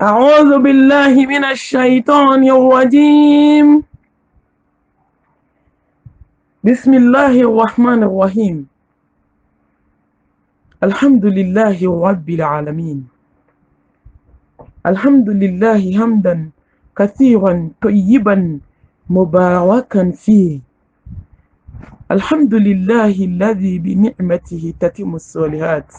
أعوذ بالله من الشيطان الرجيم. بسم الله الرحمن الرحيم. الحمد لله رب العالمين. الحمد لله حمدا كثيرا طيبا مباركا فيه. الحمد لله الذي بنعمته تتم الصالحات.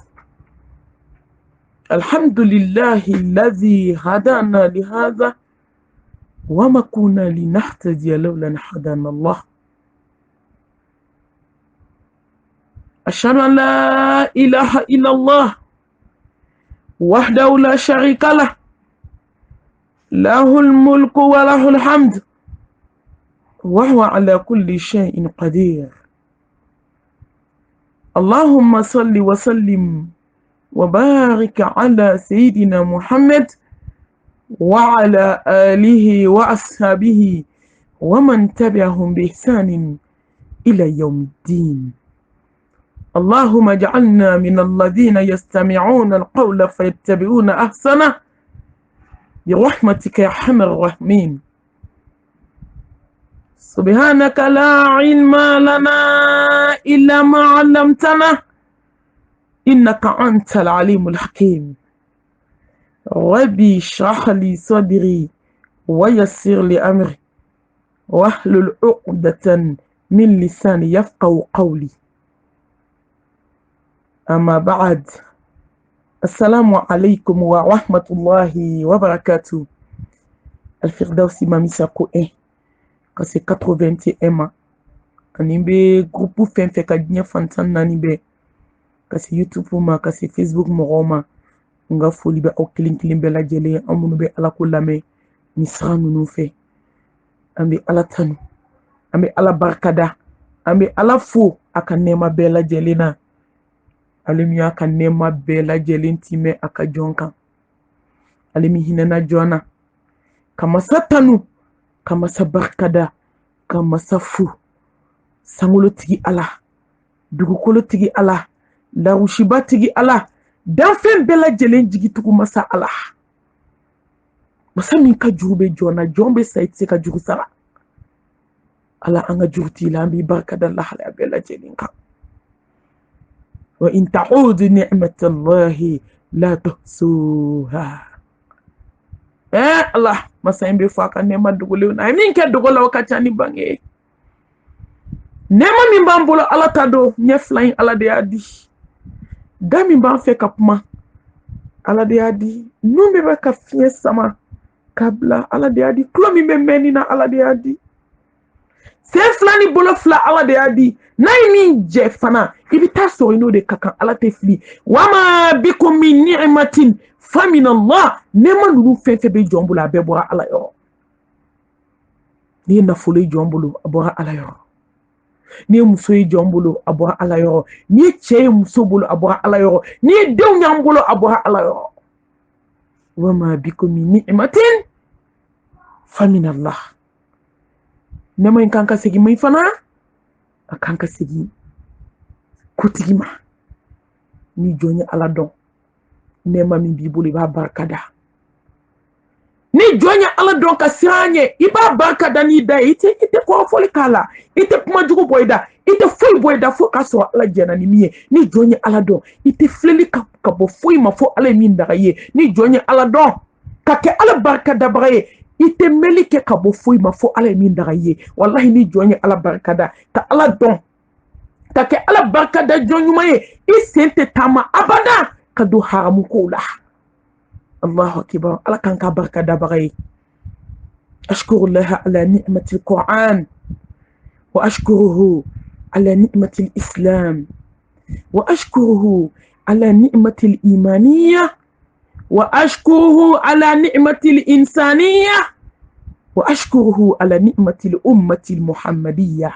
الحمد لله الذي هدانا لهذا وما كنا لنهتدي لولا أن هدانا الله. أشهد أن لا إله إلا الله وحده لا شريك له، له الملك وله الحمد وهو على كل شيء قدير. اللهم صل وسلم وبارك على سيدنا محمد وعلى آله وأصحابه ومن تبعهم بإحسان إلى يوم الدين. اللهم اجعلنا من الذين يستمعون القول فيتبعون أحسنه برحمتك يا أرحم الراحمين. سبحانك لا علم لنا إلا ما علمتنا إنك أنت العليم الحكيم. ربي اشرح لي صدري ويسر لي أمري واحلل عقدة من لساني يفقهوا قولي. أما بعد، السلام عليكم ورحمة الله وبركاته. الفردوس ماميسا كوئ كسي 81 أنيبي جروب فين فكادنيا فانتان نانيبي كسي يوتيوب ما كسي فيسبوك مغوما nga foli be o kilin be la jele amunu be ala kulame ni sanu no fe ambi ala tanu ambi ala barkada ambi ala fu aka nema be la jele na alimi aka nema be la jele ntime aka jonka alimi hinana jona kama satanu kama sabarkada kama safu sangulo tigi ala dugukolo tigi ala larushiba tigi ala danfen bela jelen jigi tugu masa ala masa min ka jube jona jombe saiti ka jugu sara ala anga jurti lambi barkada Allah ala bela jelen ka wa in ta'udu ni'matallahi la tuhsuha. Allah masa imbe faka nema dugule na min ke dugola wakati ni bange nema min bambulo ala tado nyeflain ala de adi gami ban fe kapma ala de adi numbe ba ka fie sama kabla ala de adi klomi be menina ala de adi se flani bolo fla ala de adi nay min je fana ibi taso ino de kakan ala te fli wama bikum min ni'matin famin Allah nema nunu fe be jombula be bora ala yo ni na fule jombulu bora ala yo ni muso yi jombolo abora ala yoro ni cheye muso bolo abora ala yoro ni dew nyambolo abora ala yoro wama bikum min ni'matin famin Allah. Nema inkanka segi mai fana akanka segi kutigima ni jonya ala don nema min bibuli ba barkada ni jonya ala don ka siranye iba barkada ni da ite ko foli kala ite kuma jugu boyda ite fui boyda fo kaso ala jena ni miye ni jonya ala don ite fleli ka bo fui ma fo ala min da ye ni jonya ala don ka ke ala barkada braye ite melike ka bo fui ma fo ala min da ye wallahi ni jonya ala barkada ka ala don ka ke ala barkada jonyuma ye isente tama abada ka do haramu ko la. الله أكبر. على كان كبركة دبغي. أشكر الله على نعمة القرآن وأشكره على نعمة الإسلام وأشكره على نعمة الإيمانية وأشكره على نعمة الإنسانية وأشكره على نعمة الأمة المحمدية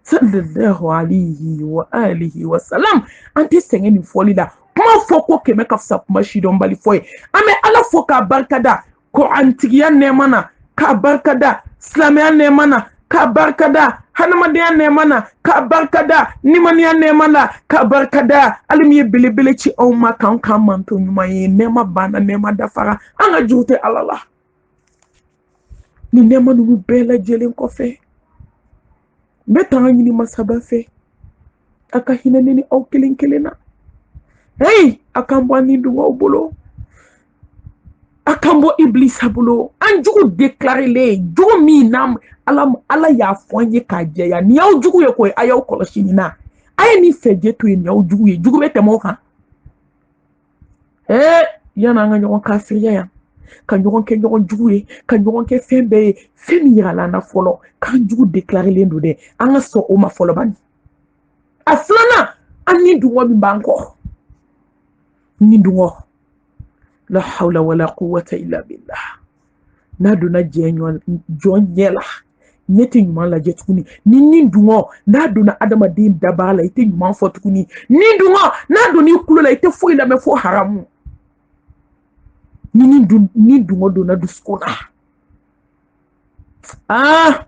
صلى الله عليه وآله وسلم. أنت سنين فولي kuma foko ke meka fsa kuma shidon bali foye ame ala foka barkada ko antigiya ne mana ka barkada islamiya ne mana ka barkada hanamadiya nemana ka barkada nimaniya nemana ka barkada alimi belebele ci aw ma kan kan manto nyuma ye nema bana nema dafara anga jute alala ni nema nu bela jelen ko fe beta ngini masaba fe aka hinani aw kelena hey akambo ni dungo bolo akambo iblis habulo anjugu déclarer le jugu mi nam ala ya fonye ka jeya ni yaw jugu ye ko ayaw koloshini na ay ni feje to ni yaw jugu bete mo kan yana nga nyon kafiriya ya kan nyon ke nyon jugu ye kan nyon ke fembe femi yala na folo kan jugu déclarer le ndo de anga so o ma folo bani aflana ani dungo mi banko ni dungo la hawla wala quwwata illa billah na dona jenyo jonyela nyeti nyuma la jetukuni ni dungo na dona adama din dabala ite nyuma fotukuni ni dungo na doni kulo la ite fo ila me fo haramu ni dungo dona duskuna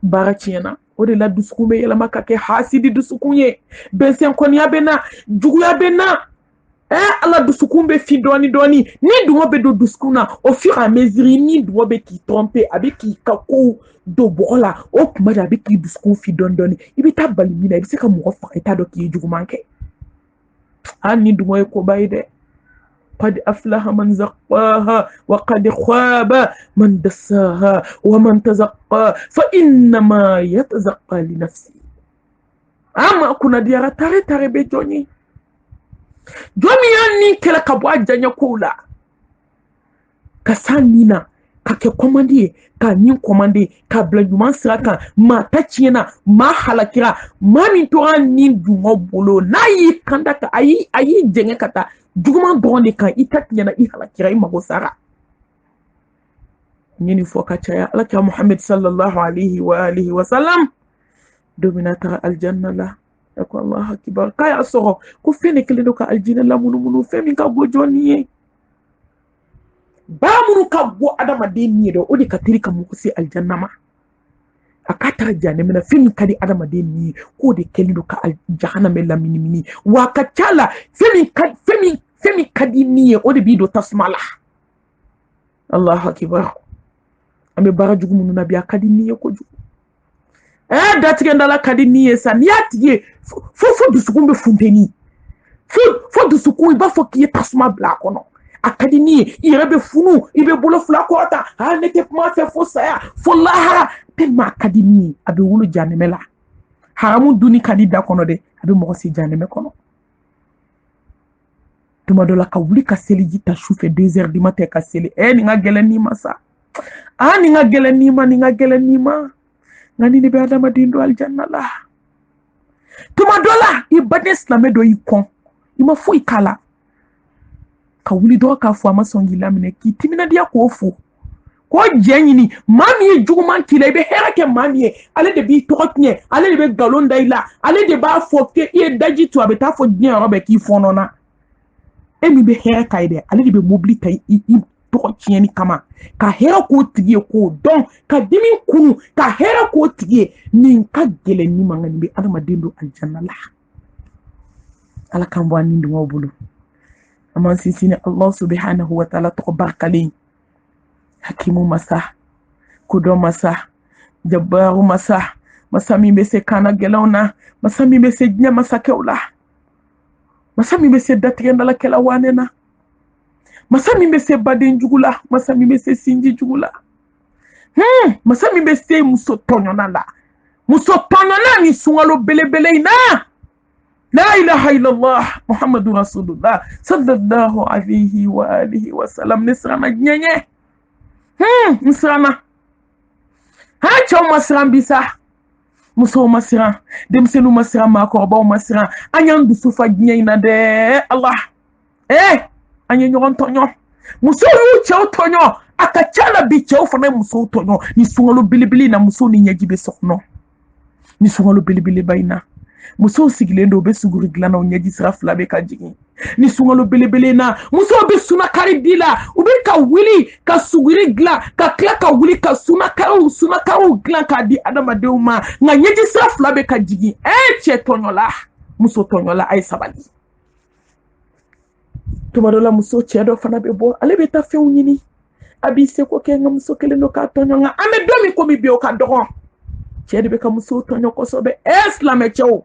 barachiena ode la duskume yela makake hasidi dusukunye bensen konya bena jugu ya bena ala dusukumbe fi doni ni dungo be do duskuna au fur et à mesure ni dungo be ki tromper avec ki kako do bola o kuma da be ki duskun fi doni ibi tabali mina ibi se ka mo fa eta do ki jugu manke ni dungo ko bayde قد أفلح من زقاها وقد خاب من دساها ومن تزقى فإنما يتزقى لنفسه أما كنا ديارة تاري بجوني jomi yanni kela kabwa janya kula kasanina kake komandi ka nin komandi ka blajuman siraka ma tachina ma halakira ma min to nin dungo bolo nayi kanda ka ayi jenge kata juguman donde kan itatnya na halakira imago sara nyini foka chaya alaka Muhammad sallallahu alaihi wa alihi wa sallam dominata aljanna la ko Allah akbar kaya soro ko fene kele ka aljina la munu femi ka go joni ba munu ka go adama de ni do odi ka tirika mu ko si aljanna ma akata jane mena femi kadi adama de ni ko de kele ka jahannam la mini wa ka chala femi kadi ni odi bi do tasmala Allah akbar ambe barajugu munu nabi akadi ni ko ju datigenda la kadi ni esa ni atiye fo dusukumbe funteni fo dusuku iba fo kiye tasuma bla kono akadi ni irebe funu ibe bolo fula kota nete ma fe fo saya fo lahara tellement akadi ni abe wulu janemela haramu duni kadi da kono de abe mo si janeme kono tuma dola ka wuli ka seli jita choufe 2h du matin ka seli ni nga gele ni masa ni nga gele ni ma ngani ni be adama dindo aljanna la tuma dola ibade islame do ikon ima fu ikala ka wuli do ka fu amasongi lamine ki timina dia ko fu ko jenyini mami juguman kile be herake mami ale de bi toknye ale de be galonda ila ale de ba foke e daji to abeta fo bien robe ki fonona emi be heraka ide ale de be mobilita to tieni kama ka hera ko tiye ko don ka dimi kunu ka hera ko tiye nin ka gele ni mangani be adama dindo aljanna la ala kan bo ni ndo bulu amma sisini Allah subhanahu wa ta'ala to barkali hakimu masa kudo masa jabbaru masa masami be se kana gelona masami be se nya masa kewla masami be se datrenda la kela wanena masami be se baden jugula masami be se sinji jugula masami be se muso tonyona ni sungalo belebele ina la ilaha illallah muhammadur rasulullah sallallahu alaihi wa alihi wa sallam nisrana nyenye nisrana chaw masran bisa muso masran dem senu masran ma ko ba masran anyandu sufa nyina de Allah anye nyon tonyo muso yu chaw tonyo akachala bi chaw fana muso tonyo ni sungalo bilibili na muso ni nyajibe sokno ni sungalo bilibili baina muso sigilen do be suguri gilan na ɲɛji sira fila bɛ ka jigin ni sunkalo belebele na muso bɛ sunakari di la u bɛ ka wuli ka suguri gilan ka tila ka wuli ka sunakariw gilan k'a di adamadenw ma nka ɲɛji sira fila bɛ ka jigin cɛ tɔɲɔla muso tɔɲɔla a ye sabali tuma dɔ la muso cɛ dɔ fana bɛ bɔ ale bɛ taa fɛnw ɲini a b'i seko kɛ nka muso kelen do k'a tɔɲɔ nka an bɛ don min komi bi o ka dɔgɔ cɛ de bɛ ka muso tɔɲɔ kosɛbɛ silamɛ cɛw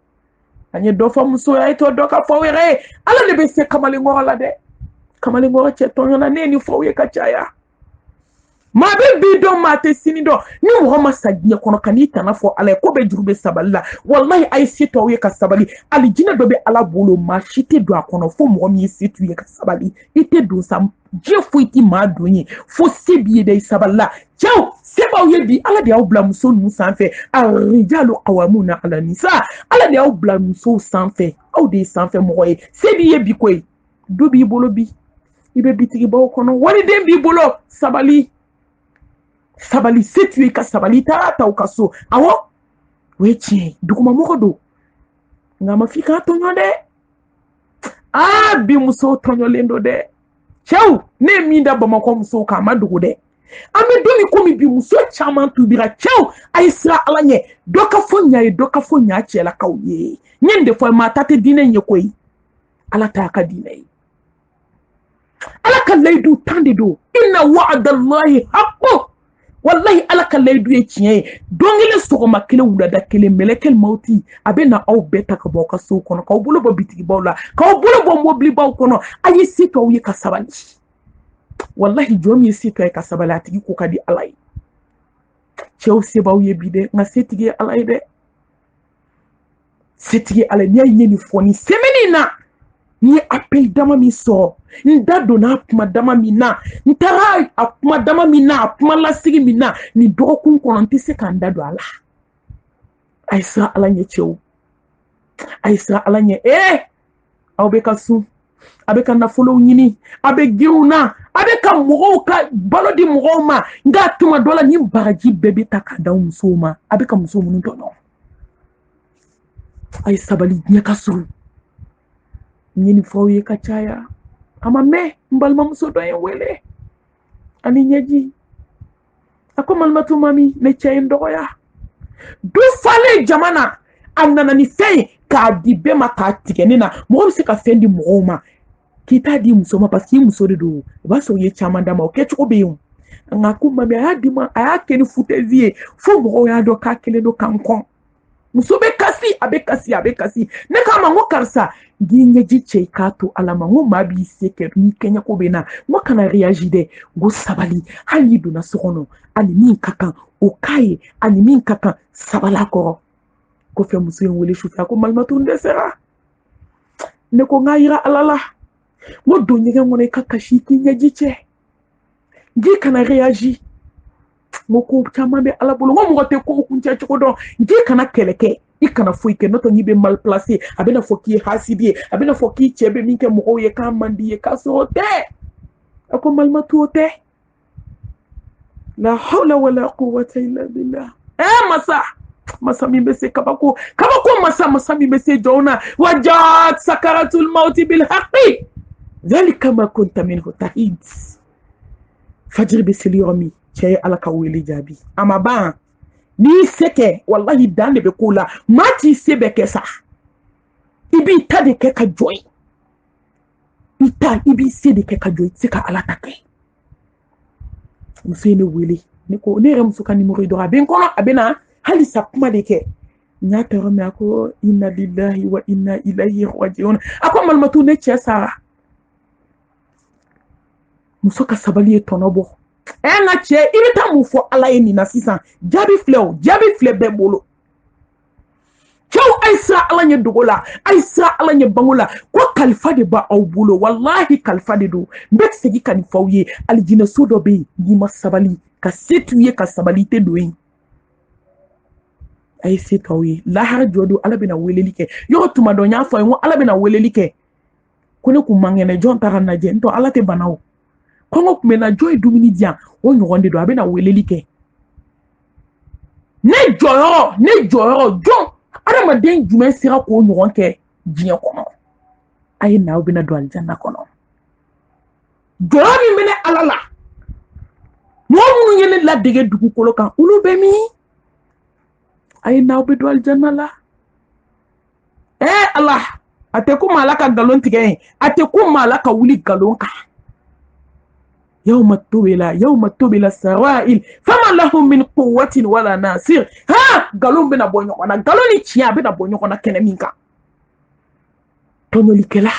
an ye dɔ fɔ muso ye to dɔ ka fɔ yɛrɛ ye ala de bɛ se kamalenkɔrɔ la dɛ kamalenkɔrɔ cɛ tɔɲɔ na ne ye nin fɔ ye ka caya maa bɛ bi dɔn maa tɛ sini dɔn ni mɔgɔ ma sa diɲɛ kɔnɔ ka n'i tana fɔ ala ye ko bɛ juru bɛ sabali la walahi a ye se t'aw ye ka sabali ali jinɛ dɔ bɛ ala bolo maa si tɛ don a kɔnɔ fo mɔgɔ min ye se t'u ye ka sabali i tɛ don sa diɲɛ foyi tɛ maa don ye fo se b'i ye dɛ i sabali la cɛw se b'aw ye bi ala de y'aw bila muso ninnu sanfɛ arijalu qawwamuna ala nisa ala de y'aw bila musow sanfɛ aw de ye sanfɛ mɔgɔ ye se b'i ye bi koyi du b'i bolo bi i bɛ bitigibaw kɔnɔ wariden b'i bolo sabali sabali se t'u ye ka sabali i taara ta u ka so awɔ o ye tiɲɛ ye dugumamɔgɔ don nka ma f'i k'a tɔɲɔ dɛ bi musow tɔɲɔlen don dɛ cɛw ne ye min da bamakɔ musow kan a ma dogo dɛ an bɛ don min komi bi muso caman tubira cɛw a ye siran ala ɲɛ dɔ ka fɔ ɲa ye dɔ ka fɔ ɲa cɛlakaw ye n ye nin de fɔ maa ta tɛ diinɛ ye koyi ala t'a ka diinɛ ye ala ka layidu tan de don inna wa'adallahi haqqun wallahi ala ka layidu ye tiɲɛ ye don kelen sɔgɔma kelen wulada kelen mɛlɛkɛl mawuti a bɛ na aw bɛɛ ta ka bɔ aw ka sow kɔnɔ k'aw bolo bɔ bitigibaw la k'aw bolo bɔ mobilibaw kɔnɔ a ye se t'aw ye ka sabali wallahi jɔn min ye se t'aw ye ka sabali a tigi ko ka di ala ye cɛw se b'aw ye bi dɛ nka setigi ye ala ye dɛ setigi ye ala ye n'i y'a ye nin fɔ nin semaine in na n ye appel dama min sɔrɔ n da donna a kuma dama min na n taara a kuma dama min na a kuma lasigi min na nin dɔgɔkun kɔnɔ n tɛ se k'an da don a la a ye siran ala ɲɛ cɛw a ye siran ala ɲɛ aw bɛ ka sun a bɛ ka nafolow ɲini a bɛ girinw na a bɛ ka mɔgɔw ka balo di mɔgɔw ma nka tuma dɔ la ni baraji bɛɛ bɛ ta k'a d'aw musow ma a bɛ ka muso minnu tɔɲɔ a ye sabali diɲɛ ka surun n ye nin fɔ aw ye ka caya a ma mɛn n balimamuso dɔ ye wele ani ɲɛji a ko malimatu mami ne cɛ ye n dɔgɔya du falen jama na a nana ni fɛn ye k'a di bɛɛ ma k'a tigɛ ne na mɔgɔ bɛ se ka fɛn di mɔgɔw ma k'i t'a di muso ma parce que i muso de don o b'a sɔrɔ i ye caman d'a ma o kɛcogo bɛ yen o nka ko mami a y'a di ma a y'a kɛ ni futɛzi ye fo mɔgɔw y'a dɔn k'a kelen don k'an kɔn muso bɛ kasi a bɛ kasi a bɛ kasi ne k'a ma n ko karisa n'i ɲɛji cɛ i k'a to ala ma n ko maa b'i se kɛ n'i kɛɲɛko bɛ na n ko kana réagi dɛ n ko sabali hali n'i donna so kɔnɔ ani min ka kan o k'a ye ani min ka kan sabala kɔrɔ kɔfɛ muso in wele sufɛ a ko malimatu n dɛsɛra ne ko n k'a yira ala la n ko don ɲɛgɛn kɔnɔ i ka kasi k'i ɲɛji cɛ n'i kana réagi n ko caman bɛ ala bolo n ko mɔgɔ tɛ ko kuncɛ cogo dɔn n'i kana kɛlɛ kɛ i kana foyi kɛ n'o tɛ n'i bɛ mal placé a bɛna fɔ k'i ye hasidi ye a bɛna fɔ k'i cɛ bɛ min kɛ mɔgɔw ye k'a man di ye k'a sɔrɔ o tɛ a ko malimatu o tɛ la hawla wala quwwata illa billah masa min bɛ se kabako masa min bɛ se jɔnw na wa jaat sakaratul mauti bil haqqi dhalika ma kunta minhu tahid fajiri bɛ seli yɔrɔ min cɛ ye ala ka wele jaabi a ma ban n'i se kɛ wallahi dan de bɛ k'o la maa t'i se bɛɛ kɛ sa i b'i ta de kɛ ka jɔ ye i b'i se de kɛ ka jɔ i tɛ se ka ala ta kɛ muso ye ne wele ne ko ne yɛrɛ muso ka nimero ye dɔrɔn a bɛ n kɔnɔ a bɛ na halisa kuma de kɛ n y'a tɔɔrɔ min a ko inna lillahi wa inna ilayhi raji'un a ko malimatu ne cɛ sara muso ka sabali ye tɔnɔ bɔ n ka cɛ i bɛ taa mun fɔ ala ye nin na sisan jaabi filɛ bɛɛ bolo cɛw a ye siran ala ɲɛ dogo la a ye siran ala ɲɛ bango la ko kalifa de b'aw bolo wallahi kalifa de don n bɛ segin ka nin fɔ aw ye alijinɛso dɔ bɛ yen n'i ma sabali ka se t'u ye ka sabali tɛ don yen a ye se t'aw ye lahara jɔ don ala bɛna weleli kɛ yɔrɔ tuma dɔ n y'a fɔ a ye n ko ala bɛna weleli kɛ ko ne kun man kɛnɛ jɔn taara lajɛ n tɔ ala tɛ bana o kɔngɔ tun bɛ na jɔn ye dumuni di yan o ɲɔgɔn de don a bɛna weleli kɛ ne jɔyɔrɔ jɔn adamaden jumɛn sera k'o ɲɔgɔn kɛ diɲɛ kɔnɔ a ye n'aw bɛna don alijanna kɔnɔ jɔyɔrɔ min bɛ ne ala la mɔgɔ minnu ye ne ladege dugukolo kan olu bɛ min a ye n'aw bɛ don alijanna la ala a tɛ ko maa ala ka nkalon tigɛ yen a tɛ ko maa ala ka wuli nkalon kan يوم تبل السرائر فما لهم من قوة ولا ناصر ها قالوا بنا بونيونا قالوا لي تشيا بنا بونيونا كنمينكا تونولي كلا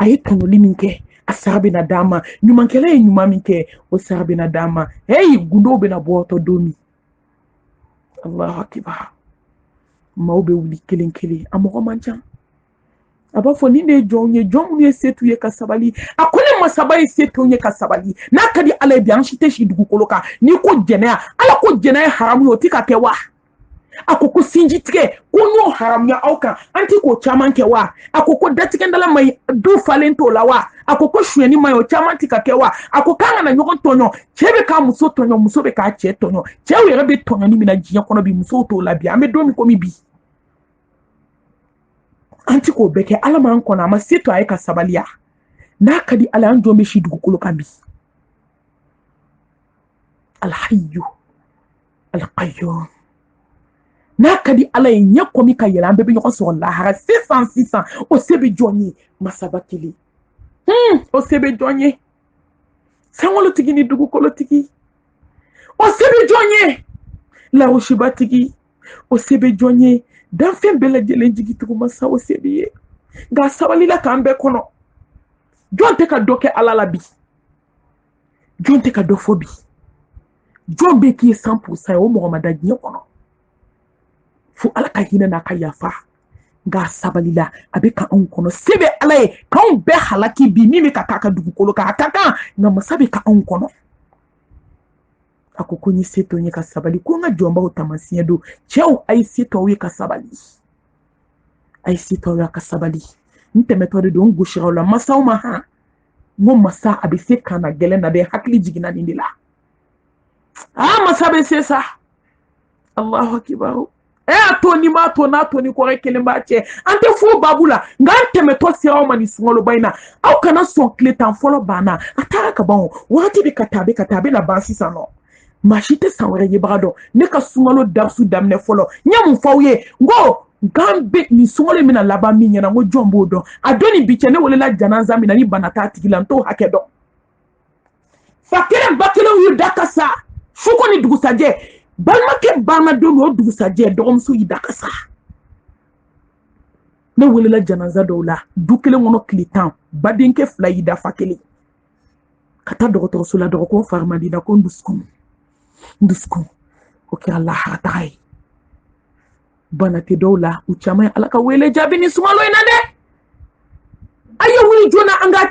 اي تونولي مينكه asabina dama nyuma kele nyuma minke o sabina dama hey gundo bena boto domi Allahu akbar mawbe wuli kelenkele amogo manjan aba fo ni ne jonye ye setu ye kasabali akole masabali setu ye kasabali na kadi ala bi an shite shi dugukolo ka ni ko jena ala ko jena haramu yo tika kewa akoko sinji tike ko no haram ya auka anti ko chaman kewa akoko datike ndala mai du falento lawa akoko shweni mai o chaman tika kewa akokanga na nyogon tonyo chebe ka muso tonyo muso be ka che tonyo chewe rebe tonyo ni mina jinya kono bi muso to labi ame do mi komi bi anti ko beke ala man kona ma seto ay ka sabaliya na kadi ala an jombe shi dugukolo kambi al hayyu al qayyum na kadi ala nya komi ka yela ambe bi nyoko so la hara 600 o sebe jonyi masabatili o sebe jonyi sangolo tigi ni dugukolo tigi o sebe jonyi la oshiba tigi o sebe jonyi dan fen bela jelen jigi tugu masa o sebiye ga sabali la kambe kono jonte ka doke alala bi jonte ka do fobi jombe ki 100% o mo mada jin kono fu ala ka hina na ka yafa ga sabali la abeka on kono sebe alaye ka on be halaki bi mimi ka kaka dugukolo ka ataka na masabe ka on kono akoko ni seto nye ka sabali ko nga jomba utamasiye do cheo ay seto we ka sabali ay seto we ka sabali nte metode do ngushira la masa uma ha mo masa abise kana gele na be hakli jigina ndila masa be sesa Allahu akbar atoni ma to na to ni ko rekele mbache ante fu babula ngante meto sira mani sungolo baina au kana son kletan folo bana atara ka bon wati be katabe na bansi sano machite sanwere ye brado ne ka sungalo darsu damne folo nyam fawye ngo gambe ni sungalo mina laba minya na ngo jombo do adoni biche ne wole la janaza mina ni banata tigila to hakedo fakere bakelo yu dakasa fuko ni dugusaje balmake bana do no dugusaje dogomsu yi dakasa ne wole la janaza do la dukele ngono klitan badinke fla yi da fakele kata dogoto sula dogo farmandi na ko ndusku oke Allah hatai banate dola uchama alaka wele jabini sumalo inade ayo wili jona anga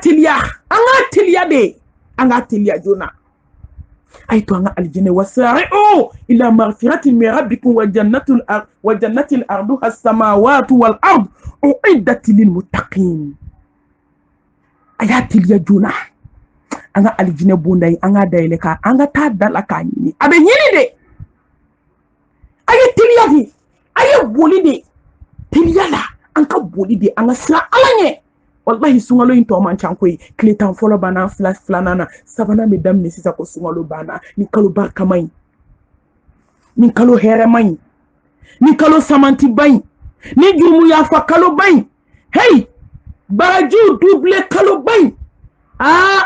tilia jona aitu anga aljine wasari'u ila maghfiratin min rabbikum wa jannatil arduha as-samawati wal ard uiddat lil muttaqin ayatilia jona anga aljine bundai anga daile ka anga ta dalaka ni abe nyini de aye tiliyadi aye boli de tiliyala anka boli de anga sira alanye wallahi sungalo into man chankoi kletan folo bana flanana sabana medam ni sisa ko sungalo bana ni kalo barka mai ni kalo here mai ni kalo samanti bai ni jumu ya fa kalo bai hey baraju double kalo bai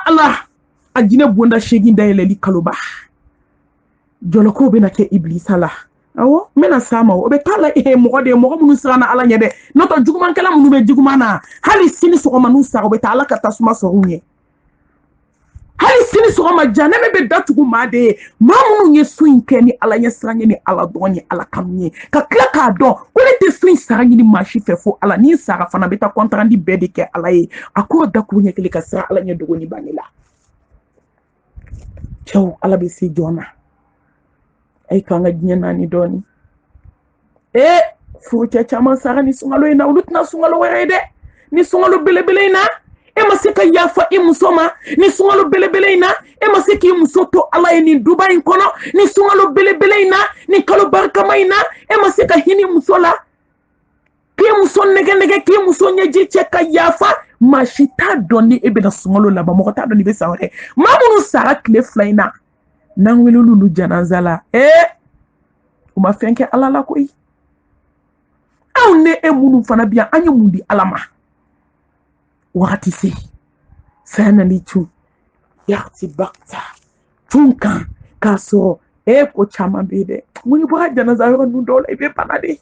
Allah ajine bunda shegi ndayele li kaloba joloko be na ke iblisa la awo mena sama obe kala mo de mo munu sirana ala nyede noto juguman kala munu be jugumana hali sini so manu sa obe ta ala kata suma so runye hali sini so ma janeme be datugu made mamunu nye suin keni ala nye siranye ni ala donye ala kamnye ka klaka don ko le te suin saranye ni machi fefo ala ni sara fana beta kontrandi bede ke ala ye akoro daku nye kele ka sara ala nye dogo ni banila Chow ala be si jona ay kanga jinyana ni doni furucha chama sara ni sungalo ina ulutna sungalo werede ni sungalo bele ina masika yafa imusoma ni sungalo bele ina masika imusoto ala ni Dubai kono ni sungalo bele ina ni kalo barka maina masika hini musola k'i muso nɛgɛ k'i muso ɲɛji cɛ ka yafa maa si t'a dɔn ni e bɛna sunkalo laban mɔgɔ t'a dɔn ni bɛ san wɛrɛ maa minnu sara tile 2 in na n'an welelu olu janaza la u ma fɛn kɛ ala la koyi aw ne e minnu fana bi yan an ye mun di ala ma wagati se saya nani cun yagati bakta cun kan k'a sɔrɔ ko caman bɛ yen dɛ mun i bɔra janaza yɔrɔ ninnu dɔw la i bɛ bana de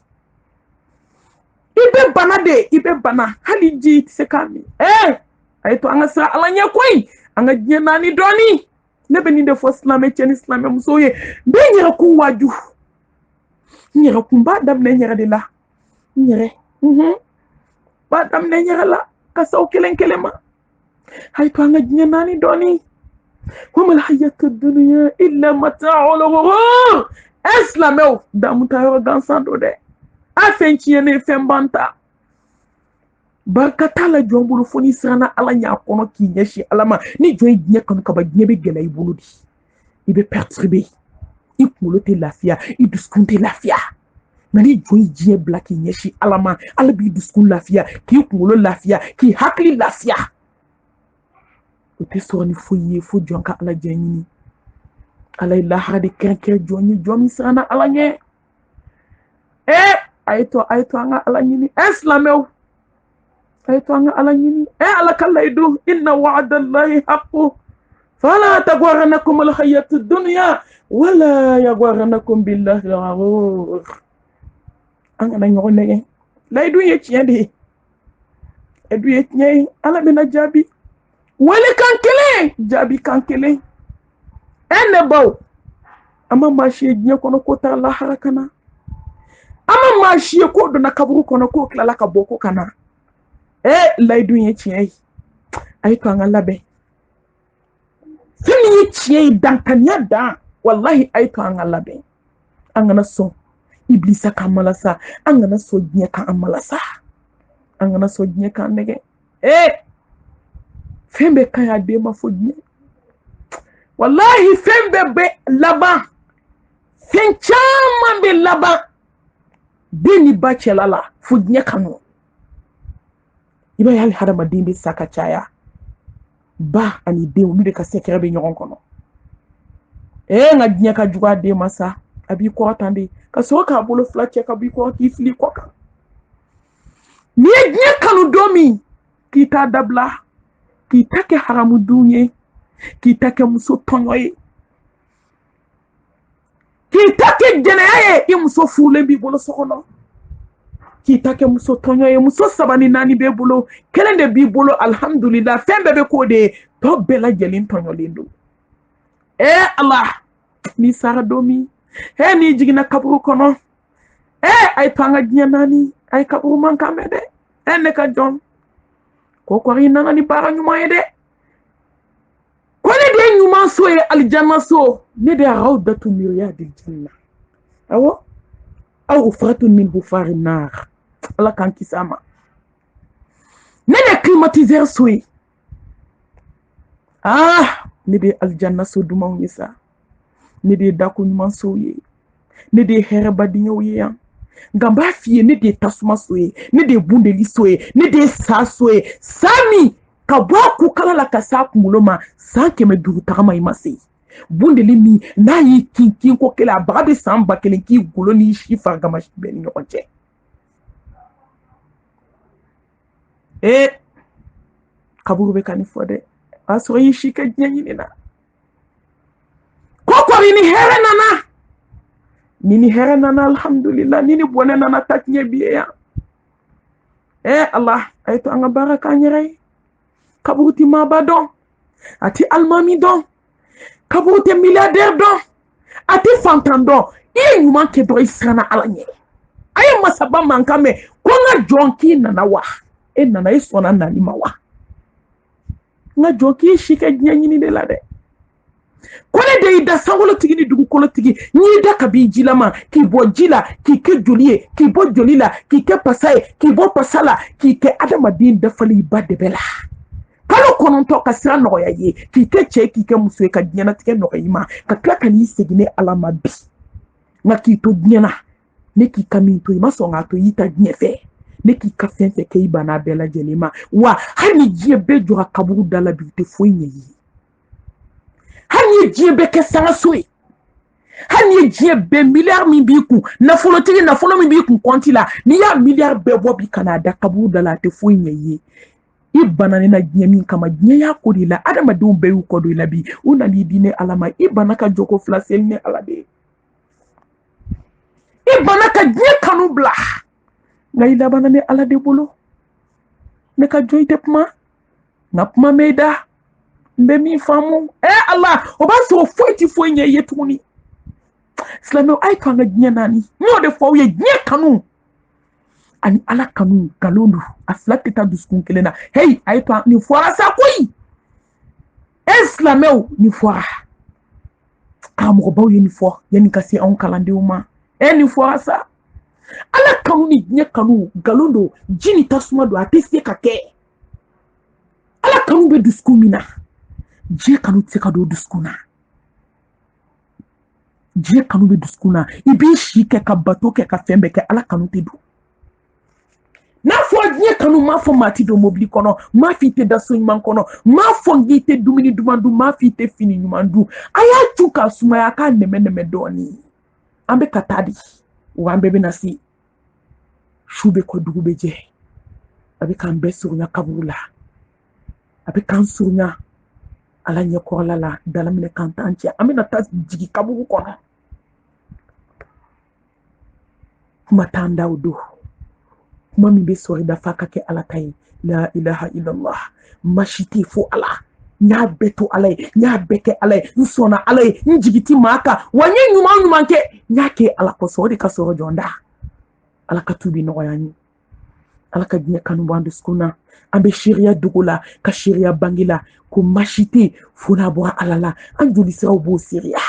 i bɛ bana hali ji tɛ se k'a min a ye to an ka siran ala ɲɛ koyi an ka diɲɛ naani dɔɔni ne bɛ nin de fɔ silamɛ cɛ ni silamɛ musow ye n bɛ n yɛrɛ kun waju n yɛrɛ kun b'a daminɛ n yɛrɛ de la n yɛrɛ b'a daminɛ n yɛrɛ la ka s'aw kelen kelen ma a ye to an ka diɲɛ naani dɔɔni wa mal hayatu dunya illa mata'ul ghurur silamɛw damu ta yɔrɔ gansan don dɛ a fɛn tiɲɛnen fɛn ban ta barika t'a la jɔn bolo fo ni siranna ala ɲɛ kɔnɔ k'i ɲɛsin ala ma ni jɔn ye diɲɛ kanu kaba diɲɛ bɛ gɛlɛya i bolo di i bɛ perturber i kunkolo tɛ lafiya i dusukun tɛ lafiya nka ni jɔn ye diɲɛ bila k'i ɲɛsin ala ma ala b'i dusukun lafiya k'i kunkolo lafiya k'i hakili lafiya o tɛ sɔrɔ ni foyi ye fo jɔn ka ala jɛ ɲini ala ye lahara de kɛrɛnkɛrɛn jɔn ye jɔn min siranna ala ɲɛ a ye to an ka ala ɲini silamɛw a ye to an ka ala ɲini ala ka layidu inna wa'adallahi haqqu fala tagurrannakum alhayatu dunya wala yagurrannakum billahi al-ghurur an kana ɲɔgɔn nɛgɛ layidu ye tiɲɛ de ye edu ye tiɲɛ ye ala bɛna jaabi wele kan kelen jaabi kan kelen ne baw an ma maa si ye diɲɛ kɔnɔ ko taa lahara kana an ma maa si ye ko donna kaburu kɔnɔ k'o tilala ka bɔ ko kana layidu ye tiɲɛ ye a ye to an ka labɛn fɛn min ye tiɲɛ ye dankaniya dan wallahi a ye to an ka labɛn an kana sɔn iblisa k'an malasa an kana sɔn diɲɛ k'an malasa an kana sɔn diɲɛ k'an nɛgɛ fɛn bɛɛ ka ɲi a den ma fo diɲɛ wallahi fɛn bɛɛ bɛ laban fɛn caman bɛ laban den ni ba cɛla la fo diɲɛ kanu i b'a ye hali hadamaden bɛ sa ka caya ba ani den olu de ka sɛkɛrɛ bɛ ɲɔgɔn kɔnɔ nka diɲɛ ka jugu a den ma sa a b'i kɔrɔtan de ka sɔrɔ k'a bolo fila cɛ ka b'i kɔrɔ k'i fili kɔ kan n'i ye diɲɛ kanu don min k'i t'a dabila k'i ta kɛ haramudun ye k'i ta kɛ muso tɔɲɔ ye k'i ta kɛ jɛnɛya ye i muso furulen b'i bolo so kɔnɔ k'i ta kɛ muso tɔɲɔ ye muso 3 ni 4 b'e bolo kelen de b'i bolo alhamdulillah fɛn bɛɛ bɛ k'o de ye tɔ bɛɛ lajɛlen tɔɲɔlen don ala ni sara don min n'i jiginna kaburu kɔnɔ a ye to an ka diɲɛ naani a ye kaburu man kan mɛn dɛ ne ka jɔn ko kɔri nana ni baara ɲuman ye dɛ ko ne de ye ɲuman so ye alijanna so ne de ye rawdatu min riyadil janna awɔ aw ufratun min hufari nar ala k'an kisi a ma ne de ye climatiseur so ye ne de ye alijanna so dumanw ye sa ne de ye dako ɲuman so ye ne de ye hɛrɛbadinyaw ye yan nka n b'a f'i ye ne de ye tasuma so ye ne de ye bundeli so ye ne de ye sa so ye sa min ka bɔ a kukala la ka s'a kunkolo ma san 500 tagama i ma se bundeli min n'a y'i kin ko kelen a baga bɛ san 1000 k'i golo n'i si farigama bɛɛ ni ɲɔgɔn cɛ kaburu bɛ ka nin fɔ dɛ o y'a sɔrɔ i y'i si kɛ diɲɛ ɲini na ko kɔri ni hɛrɛ nana ni hɛrɛ nana alhamdulillah ni bɔnɛ nana ta tiɲɛ bi ye yan Allah a ye to an ka baara k'an yɛrɛ ye kaburu tɛ maaba dɔn a tɛ alimami dɔn kaburu tɛ milliardaire dɔn a tɛ fantan dɔn i ye ɲuman kɛ dɔrɔn i siranna ala ɲɛ a ye masaba mankan mɛn ko n ka jɔn k'i nana wa e nana e sɔnna nali ma wa n ka jɔn k'i si kɛ diɲɛ ɲini de la dɛ ko ne de y'i da sankolotigi ni dugukolotigi n y'i da kabi jilama k'i bɔ ji la k'i kɛ joli ye k'i bɔ joli la k'i kɛ pasa ye k'i bɔ pasa la k'i kɛ adamaden dafali ba de bɛ la kalo 9 ka sira nɔgɔya ye k'i kɛ cɛ k'i kɛ muso ye ka diɲɛnatigɛ nɔgɔya i ma ka tila ka n'i segin ne ala ma bi nka k'i to diɲɛ na ne k'i ka min to i ma sɔn k'a to i ta diɲɛ fɛ ne k'i ka fɛn fɛn kɛ i banna bɛɛ lajɛlen ma wa hali ni diɲɛ bɛɛ jɔra kaburu da la bi u tɛ foyi ɲɛ i ye hali ni diɲɛ bɛɛ kɛ sangaso ye hali ni diɲɛ bɛɛ miliyari min b'i kun nafolotigi nafolo min b'i kun kɔnti la n'i y'a miliyari bɛɛ bɔ bi ka n'a da kaburu da la a tɛ foyi ɲɛ i ye i bana na diɲɛ min kama diɲɛ y'a ko de la adamadenw bɛɛ y'u kɔ don i la bi u nan'i di ne ala ma i bana ka jɔ ko fila seli ni ala de ye i bana ka diɲɛ kanu bila nka i labana ni ala de bolo ne ka jɔ i tɛ kuma nka kuma mɛ i da n bɛ min faamu ala o b'a sɔrɔ foyi tɛ foyi ɲɛ i ye tuguni silamɛw a ye to an ka diɲɛ naani n y'o de fɔ aw ye diɲɛ kanu ani ala kanu nkalon don a fila tɛ taa dusukun kelen na hey a ye to nin fɔra sa koyi silamɛw nin fɔra karamɔgɔbaw ye nin fɔ yanni ka se anw kalandenw ma nin fɔra sa ala kanu ni diɲɛ kanu nkalon don ji ni tasuma don a tɛ se ka kɛ ala kanu bɛ dusukun min na diɲɛ kanu tɛ se ka don dusukun na diɲɛ kanu bɛ dusukun na i b'i si kɛ ka bato kɛ ka fɛn bɛɛ kɛ ala kanu tɛ don n'a fɔ diɲɛ kanu m'a fɔ maa tɛ don mobili kɔnɔ m'a fɔ i tɛ da so ɲuman kɔnɔ m'a fɔ k'i tɛ dumuni duman dun m'a fɔ i tɛ fini ɲuman dun a y'a cu k'a sumaya a k'a nɛmɛ dɔɔnin an bɛ ka taa di wa an bɛɛ bɛ na se su bɛ kɔ dugu bɛ jɛ a bɛ k'an bɛɛ surunya kaburu la a bɛ k'an surunya ala ɲɛkɔrɔla la dalaminɛ k'an t'an cɛ an bɛna taa jigin kaburu kɔnɔ kuma t'an da o don kuma min bɛ sɔrɔ i da f'a ka kɛ ala ta ye la ilaha illallah masi tɛ fo ala n y'a bɛɛ to ala ye n y'a bɛɛ kɛ ala ye n sɔnna ala ye n jigi ti maa kan wa n ye ɲuman kɛ n y'a kɛ ala kosɔn o de ka sɔrɔ jɔn da ala ka tubi nɔgɔya n ye ala ka diɲɛ kanu bɔ an dusukun na an bɛ seereya dogo la ka seereya bange la ko masi tɛ fo n'a bɔra ala la an joli siraw b'o seereya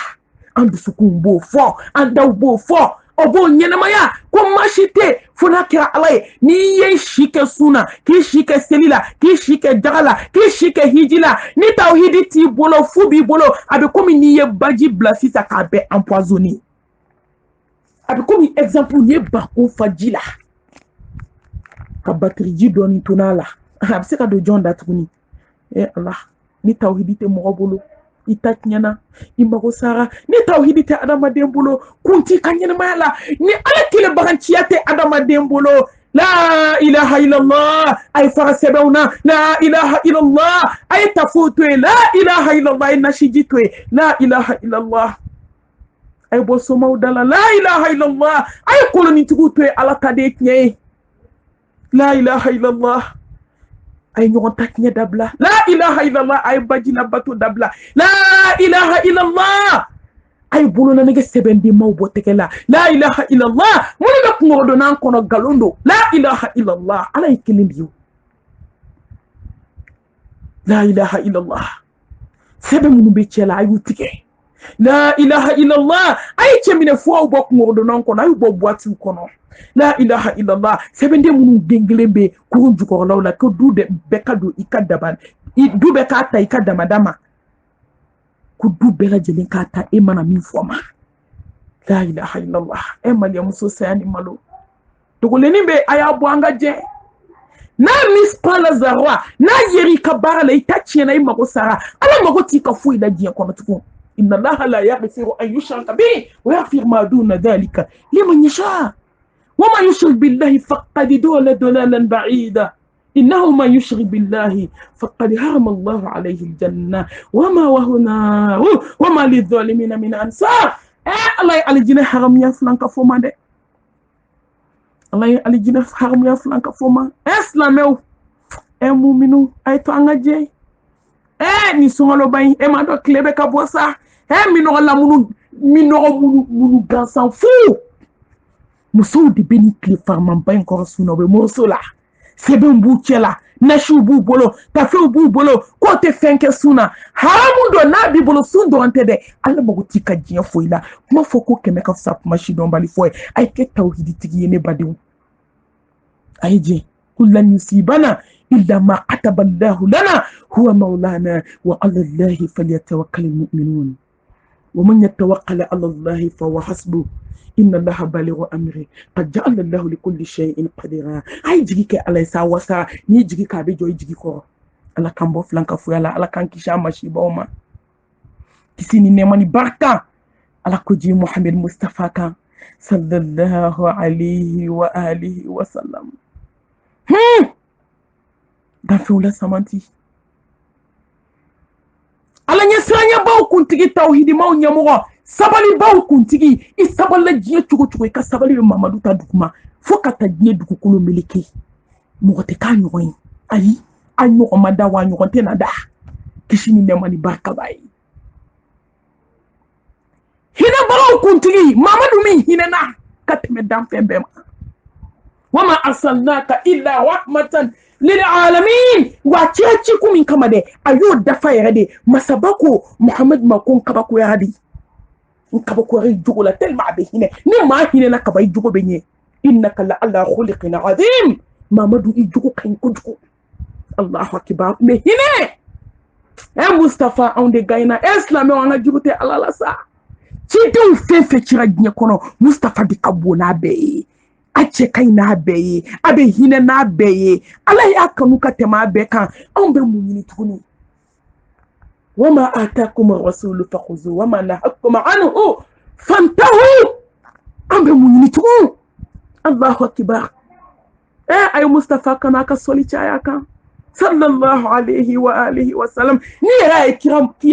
an dusukun b'o fɔ an daw b'o fɔ o b'o ɲɛnamaya ko masi tɛ fo n'a kɛra ala ye n'i ye si kɛ sun na k'i si kɛ seli la k'i si kɛ daga la k'i si kɛ hiji la ni tawhidi t'i bolo fu b'i bolo a bɛ komi n'i ye baji bila sisan k'a bɛɛ empoisonné a bɛ komi exemple n'i ye bakun fa ji la ka batiri ji dɔɔni to n'a la a bɛ se ka don jɔn da tuguni ala ni tawhidi tɛ mɔgɔ bolo i ta tiɲɛna i mago sara ni tawhidi tɛ adamaden bolo kun t'i ka ɲɛnamaya la ni ala tilebaganciya tɛ adamaden bolo la ilaha illallah a ye fara sɛbɛnw na la ilaha illallah a ye tafo to yen la ilaha illallah a ye nasiji to yen la ilaha illallah a ye bɔ somaw da la la ilaha illallah a ye kolonitigiw to yen ala ta de ye tiɲɛ ye la ilaha illallah a ye ɲɔgɔn ta tiɲɛ dabila la ilaha illallah a ye bajila bato dabila la ilaha illallah a ye bolonanɛgɛ sɛbɛndenmaw bɔ tɛgɛ la ilaha illallah minnu bɛ kunkolo donnan kɔnɔ nkalon don la ilaha illallah ala ye kelen de ye la ilaha illallah sɛbɛn minnu bɛ cɛ la a y'u tigɛ la ilaha illallah a ye cɛ minɛ fo aw bɔ kunkolo donnan kɔnɔ a y'u bɔ buwatiw kɔnɔ la ilaha illallah sɛbɛnden minnu den kelen bɛ kurun jukɔrɔlaw la ko du bɛɛ ka don i ka daba du bɛɛ k'a ta i ka damada ma ko du bɛɛ lajɛlen k'a ta e mana min fɔ ma la ilaha illallah maliyamuso saya ni malo dogolennin bɛ a y'a bɔ an ka jɛ n'a mispala zarwa n'a yeri i ka baara la i ta tiɲɛna i mago sara ala mago t'i ka foyi la diɲɛ kɔnɔ tugun inna allaha la yaghfiru an yushraka bihi wa yaghfiru ma duna dhalika liman yasha وما يشرك بالله فقد ضلالا بعيدا إنه من يشرك بالله فقد حرم الله عليه الجنة وما وهو نار وما للظالمين من أنصار الله على جنة حرم يا فلان كفوما ده الله على جنة حرم يا فلان كفوما إسلامه مؤمنو أي تانجي ni songalo bayi ma do klebe ka bosa minoro la munu gansan fu musow de bɛ ni tile farimanba in kɔrɔ sun na u bɛ moriso la sɛbɛn b'u cɛ la nasiw b'u bolo tafew b'u bolo k'o tɛ fɛn kɛ sun na haramu dɔ n'a b'i bolo sun dɔrɔn tɛ dɛ ala mago t'i ka diɲɛ foyi la kuma fɔ ko kɛmɛ ka fisa kuma si dɔnbali fɔ ye a ye kɛ tawhiditigi ye ne badenw a ye diɲɛ kullan yusibana illa ma kataba allahu lana huwa maulana wa ala allahi falyatawakkalul mu'minun wa man yatawakkal ala allahi fahuwa hasbuh inna allaha balighu amri qad ja'ala allahu li kulli shay'in qadira ay jigi ke ala sa wasa ni jigi ka be joy jigi ko ala kan bo flanka fu ala kan kisha mashi bawma kisini nemani barka ala ko ji muhammad mustafa kan sallallahu alayhi wa alihi wa sallam dan fewla samanti ala nya sanya baw kuntigi tawhidi maw nyamugo sabali baw kuntigi i saballa jiye cugo ka sabali mamadu ta dukuma fo ka ta jiye dukukulu miliki mogote ka nyoyin ayi anyo omada wa nyogon te na da kishini nemani barka bai hina baw kuntigi mamadu min hina na katme dam fembe ma wama arsalnaka illa rahmatan lil alamin wa ceci kumin kama de ayo dafa yare masabako muhammad makon kabako yare kabako yare jugola telma be hine ni ma hine na kabay jugo benye innaka la ala khuliqin azim mamadu i jugo kan ko jugo allahu akbar me hine mustafa on de gayna islam on nga jugo te alala sa ci dew fefe ci ragnya kono mustafa di kabona be ache kai na beye abe hine na beye ala ya kanu ka tema be kan on be munyini tukuni wama atakum ar-rasul fakhuzu wama nahakum anhu fantahu on be munyini tukun allahu akbar ay mustafa kana ka soli chaya kan sallallahu alayhi wa alihi wa sallam ni ya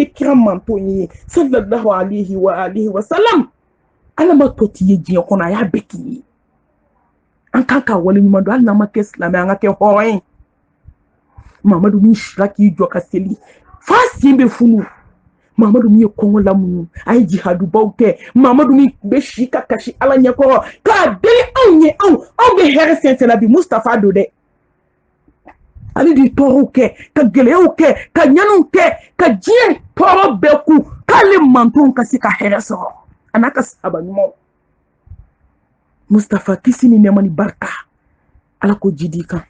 kiram mantoni sallallahu alayhi wa alihi wa sallam ala matoti yeji kona ya beki an kanka wali nyuma do Allah ma ke islam an ke hoyin mamadu min shiraki jo ka seli fasi be funu mamadu mi kongo lamu ay jihadu bawte mamadu mi be shika kashi ala nyako ka deli on be here sense na bi mustafa do de ali di toro ke ka geleu ke ka nyanu ke ka jien toro beku kale manton ka sika here so anaka saba nyuma mustafa kisini nemani barka ala ko jidika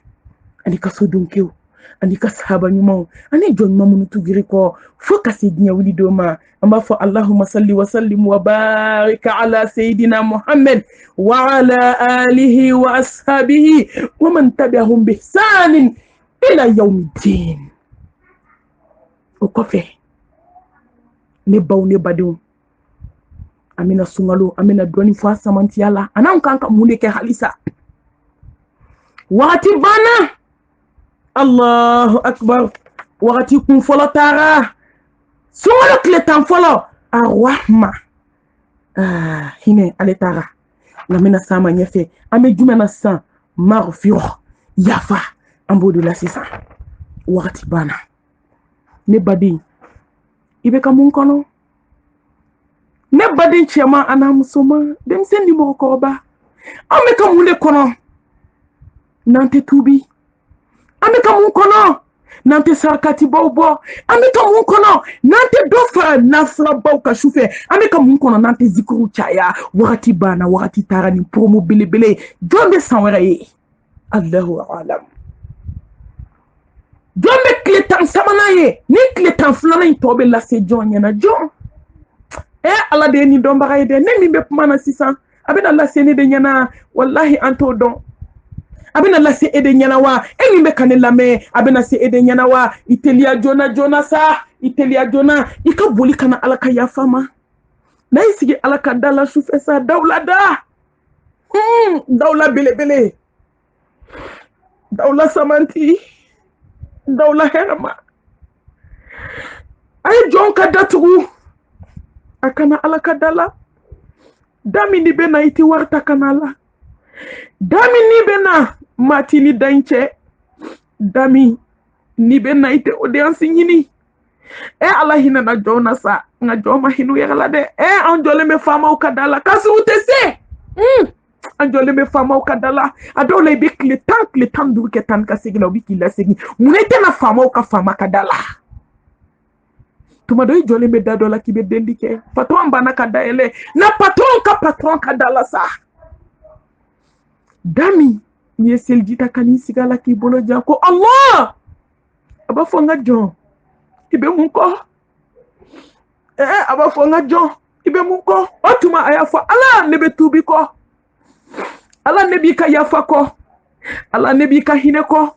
ani ka sodonkew ani ka sahaba nyuma ani jon mamunu tugiri ko foka sidnya wuli doma amba fa allahumma salli wa sallim wa barik ala sayidina muhammad wa ala alihi wa ashabihi wa man tabi'ahum bi ihsan ila yawmiddin o kofe ne baw ne badu amina sungalo amina doni fa samanti yala anan kanka mune ke halisa wati bana allahu akbar wati kun folo tara sungalo kletan folo arwahma hine ale tara lamina sama nyefe ame jumena san maghfirah yafa ambodu la sisa wati bana ne badi ibe kamun kono ne badin chema ana musoma dem sen ni moko ba ame ka munde kono nante tubi ame ka mun kono nante sarkati bawbo ame ka mun kono nante dofa nafla baw ka shufe ame ka mun kono nante zikru chaya wakati bana wakati tarani promo bele jombe sanwere Allahu a'lam jombe kletan samanaye ni kletan flana tobe la se jonya na jon ala de ni don bagay de ne mi be mana sisan abina la se ni de nyana wallahi anto don abina la se ede nyana wa mi be kanela me abina se ede nyana wa itelia jona sa itelia jona ika boli kana alaka ya fama na isigi alaka dala shufe sa dawla da dawla bele dawla samanti dawla herma ay jonka datugu akana alaka dala dami ni bena iti warta kanala dami ni bena mati ni danche dami ni bena ite audience nyini ala hina na jona sa nga joma hinu yala de anjole me fama o kadala kasu utese anjole me fama o kadala adole be kletan du ke tan ka signa bi kila sigi munete na fama o ka fama kadala tuma doy jole me dadola ki be delike patron bana kada ele na patron kadala sa dami ni seljita kani sigala ki bolo jako Allah aba fonga jon ibe mun ko aba fonga jon ibe mun ko otuma ayafa ala ne be tubi ko ala ne bi ka yafa ko ala ne bi ka hine ko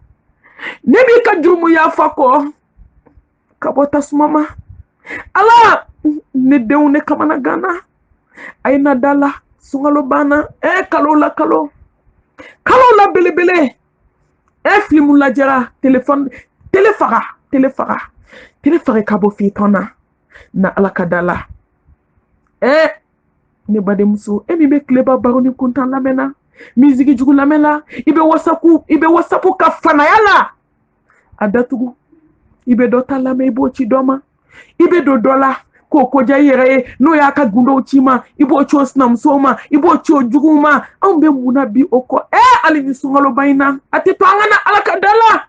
ne bi ka jurumu yafa ko kabota sumama ala ne dew ne kamana gana ayna dala sungalo bana kalo la bele filmu la jara téléphone téléphare kabo fi tona na ala kadala ne bade muso mi be kleba baroni kuntan lamena musique jugu lamela ibe whatsapp ka fana yala adatugu ibe do talame ibo ci doma ibe do dola ko jayere no ya ka gundo chima ibo cho snam soma ibo cho juguma ambe muna bi oko ali ni sungalo baina ati to angana alakadala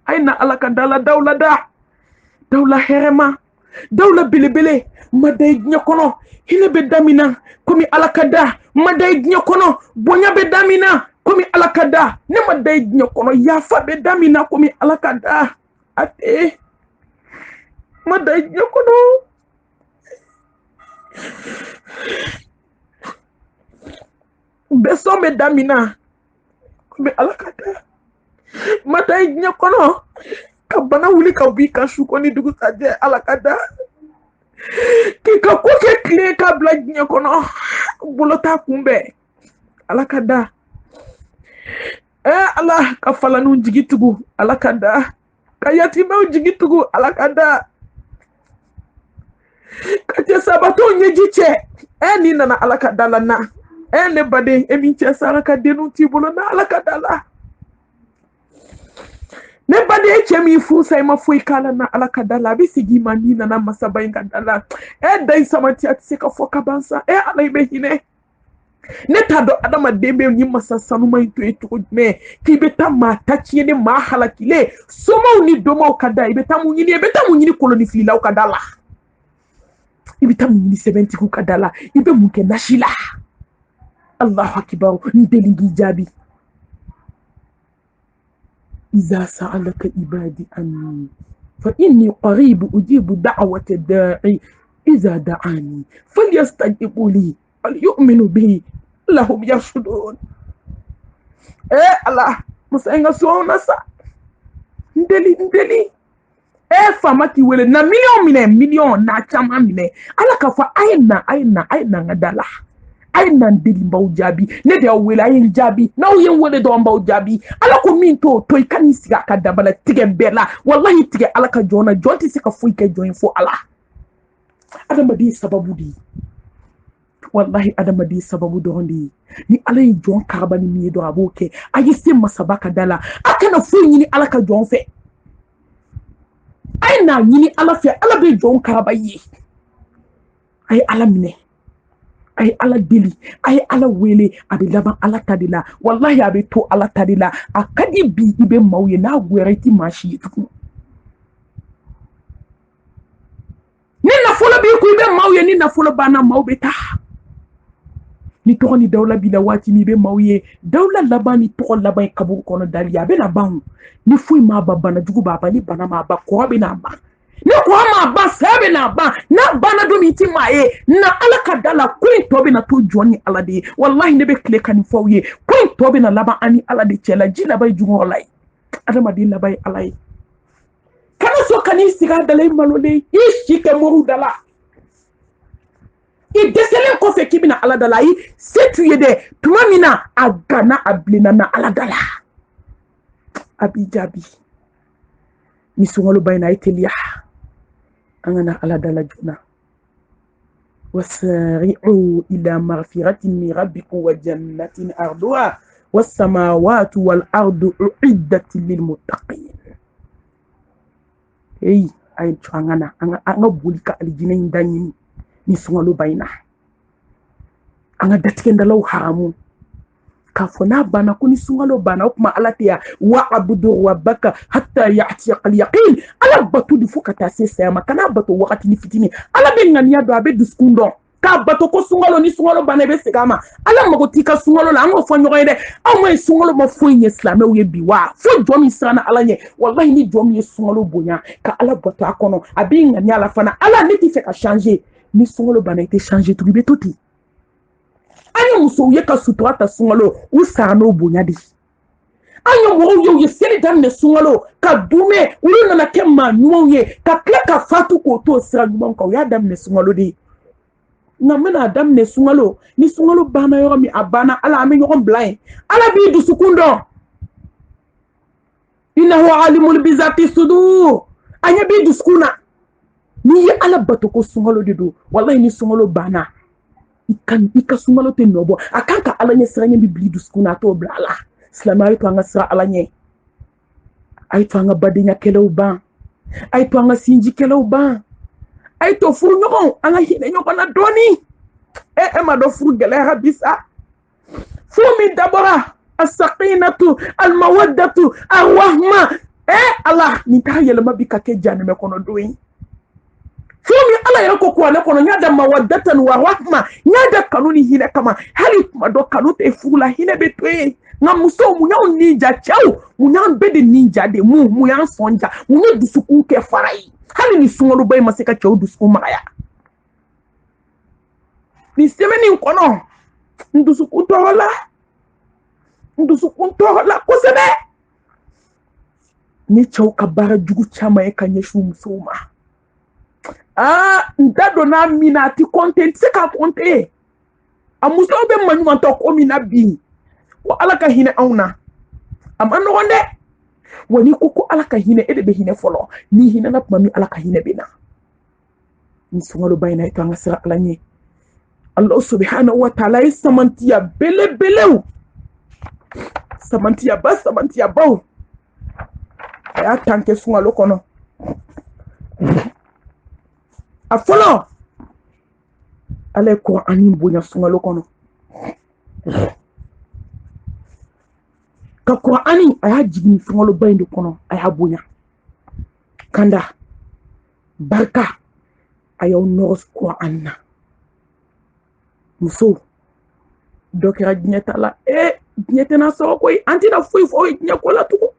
aina alakadala dawla herema dawla bilibili maday nyakono hile be damina komi alakada maday nyakono bonya be damina komi alakada ne maday nyakono yafa be damina komi alakada ate maday nyakono beso be damina komi alakada maday nyakono kabana wuli ka bi ka shuko ni dugu saje alakada ki ka ko ke kle ka blag nyakono bulota kumbe alakada ala ka falanu jigitugu alakada kayati me jigitugu alakada kaje sabato nyejiche ni nana alakada lana ne bade emi che saraka denu tibulo na alakada la ne bade chemi fu sai mafu ikala na alakada la bisigi mani nana masaba ingandala dai samati atiseka foka bansa ala ibe hine ne tado adama dembe ni masasanu mai to eto me ki beta mata chiene ma halakile somo ni domo kada ibeta munyini koloni fila ukadala ibeta munyini 70 ku kadala ibe munke nashila Allahu akbar ndelingi jabi iza sa'alaka ibadi anni fa inni qarib ujibu da'wata da'i iza da'ani falyastajibu li yu'minu bihi lahum yarshudun Allah musainga sona sa ndeli fama ki wele na million na chama mine ala ka fa aina ngadala aina ndeli mbaw jabi ne de wele ayin jabi na uyen wele do mbaw jabi ala ko min to ikani siga ka dabala tige bela wallahi tige ala ka jona jonti sika fuike join fo ala adama di sababu di wallahi adama di sababu dondi ni alay jon karbani mi do aboke ayi se masabaka dala akana fu nyini ala ka jon fe ay na nyini ala fe ala be jon karbayi ay ala mine ay ala deli ay ala wele abi laba ala tadila wallahi abi to ala tadila akadi bi ibe mawye na gwereti mashi tuku ni na folo bi ku ibe mawye ni na folo bana mawbe ta ni to ni dawla bi la wati ni be mawye dawla labani to laban kabur kono daliya be na ban ni fui ma baba na jugu baba ni bana ma ba ko be na ba ni ko ma ba sabe na ba na bana do mi ti maye na alaka dala kuin to be na to joni alade wallahi ne be kle kan fawye kuin to be na laba ani alade chela jila bay jugo olay adama di labay alay kana so kani siga dalay malole ishi ke moru dala i deselen ko fe kibina ala dala yi setu yede tumamina agana ablina na ala dala abijabi ni sungolo bayna itelia angana ala dala juna wasari'u ila maghfiratin min rabbikum wa jannatin arduha was samawati wal ardu uiddat lil muttaqin ay changana anga bulika aljina ndanyini ni sungalo bayna anga datikenda law haramu kafona bana kuni sungalo bana kuma alatia wa abudu rabbaka hatta ya'ti al-yaqin ala batu di fukata sesema kana batu wakati ni fitini ala bengania do abe diskundo ka batu ko sungalo ni sungalo bana be segama ala magotika sungalo la ngo fo nyoyede amwe sungalo ma fo nye islamé o ye biwa fo jomi sana ala nye wallahi ni jomi ye sungalo bonya ka ala batu akono abe ngania ala fana ala neti fe ka changer ni sunkalo banna i tɛ changer tugun i bɛ to ten an ye musow ye ka sutura ta sunkalo u sara n'o bonya de an ye mɔgɔw ye u ye seli daminɛ sunkalo ka dume olu nana kɛ maa ɲumanw ye ka tila ka fatu k'o to sira ɲuman kan u y'a daminɛ sunkalo de nka n bɛna daminɛ sunkalo ni sunkalo banna yɔrɔ min a banna ala an bɛ ɲɔgɔn bila yen ala b'i dusukun dɔn innahu alimul bizati sudur a ɲɛ b'i dusukun na n'i ye ala bato ko sunkalo de don wallahi ni sunkalo banna i ka sunkalo tɛ nɔbɔ a kan ka ala ɲɛ siran ɲɛ bi bili dusukun na a t'o bila ala silamɛ a ye to an ka sira ala ɲɛ a ye to an ka badenya kɛlɛw ban a ye to an ka sinji kɛlɛw ban a ye to furu ɲɔgɔn an ka hinɛ ɲɔgɔn na dɔɔni e ma dɔn furu gɛlɛyara bi sa furu min dabɔra as-sakinatu al-mawaddatu ar-rahma ala nin t'a yɛlɛma bi ka kɛ janɛmɛ kɔnɔ don ye furu min ala yɛrɛ ko kuranɛ kɔnɔ n y'a da mawaddatan wa rahma n y'a da kanu ni hinɛ kama hali tuma dɔ kanu tɛ furu la hinɛ bɛ to yen nka musow mun y'anw nin ja cɛw mun y'an bɛɛ de nin ja de mun y'an sɔn ja mun ye dusukun kɛ fara ye hali ni sunkaloba in ma se ka cɛw dusukun magaya nin semaine in kɔnɔ n dusukun tɔɔrɔ la kosɛbɛ ni cɛw ka baara jugu caman ye ka ɲɛsin musow ma n da donna min na a ti compter n tɛ se k'a compter a musow bɛ maɲumantɔ ko min na bi wa ala ka hinɛ anw na a ma nɔgɔn dɛ wa n'i ko ala ka hinɛ e de bɛ hinɛ fɔlɔ n'i hinɛna tuma min ala ka hinɛ bɛ na ni sunkaloba in na i to an ka sira ala ɲɛ Allah subhanahu wa ta'ala ye samantiya belebelew samantiyabaw a y'a tan kɛ sunkalo kɔnɔ a fɔlɔ ala ye Kur'ani bonya sunkalo kɔnɔ ka Kur'ani a y'a jigin sunkaloba in de kɔnɔ a y'a bonya kanda barika a y'aw nɔgɔ Kur'ani na muso dɔ kɛra diɲɛ ta la diɲɛ tɛna sɔrɔ koyi an tɛna foyi fɔ o ye diɲɛ ko la tugun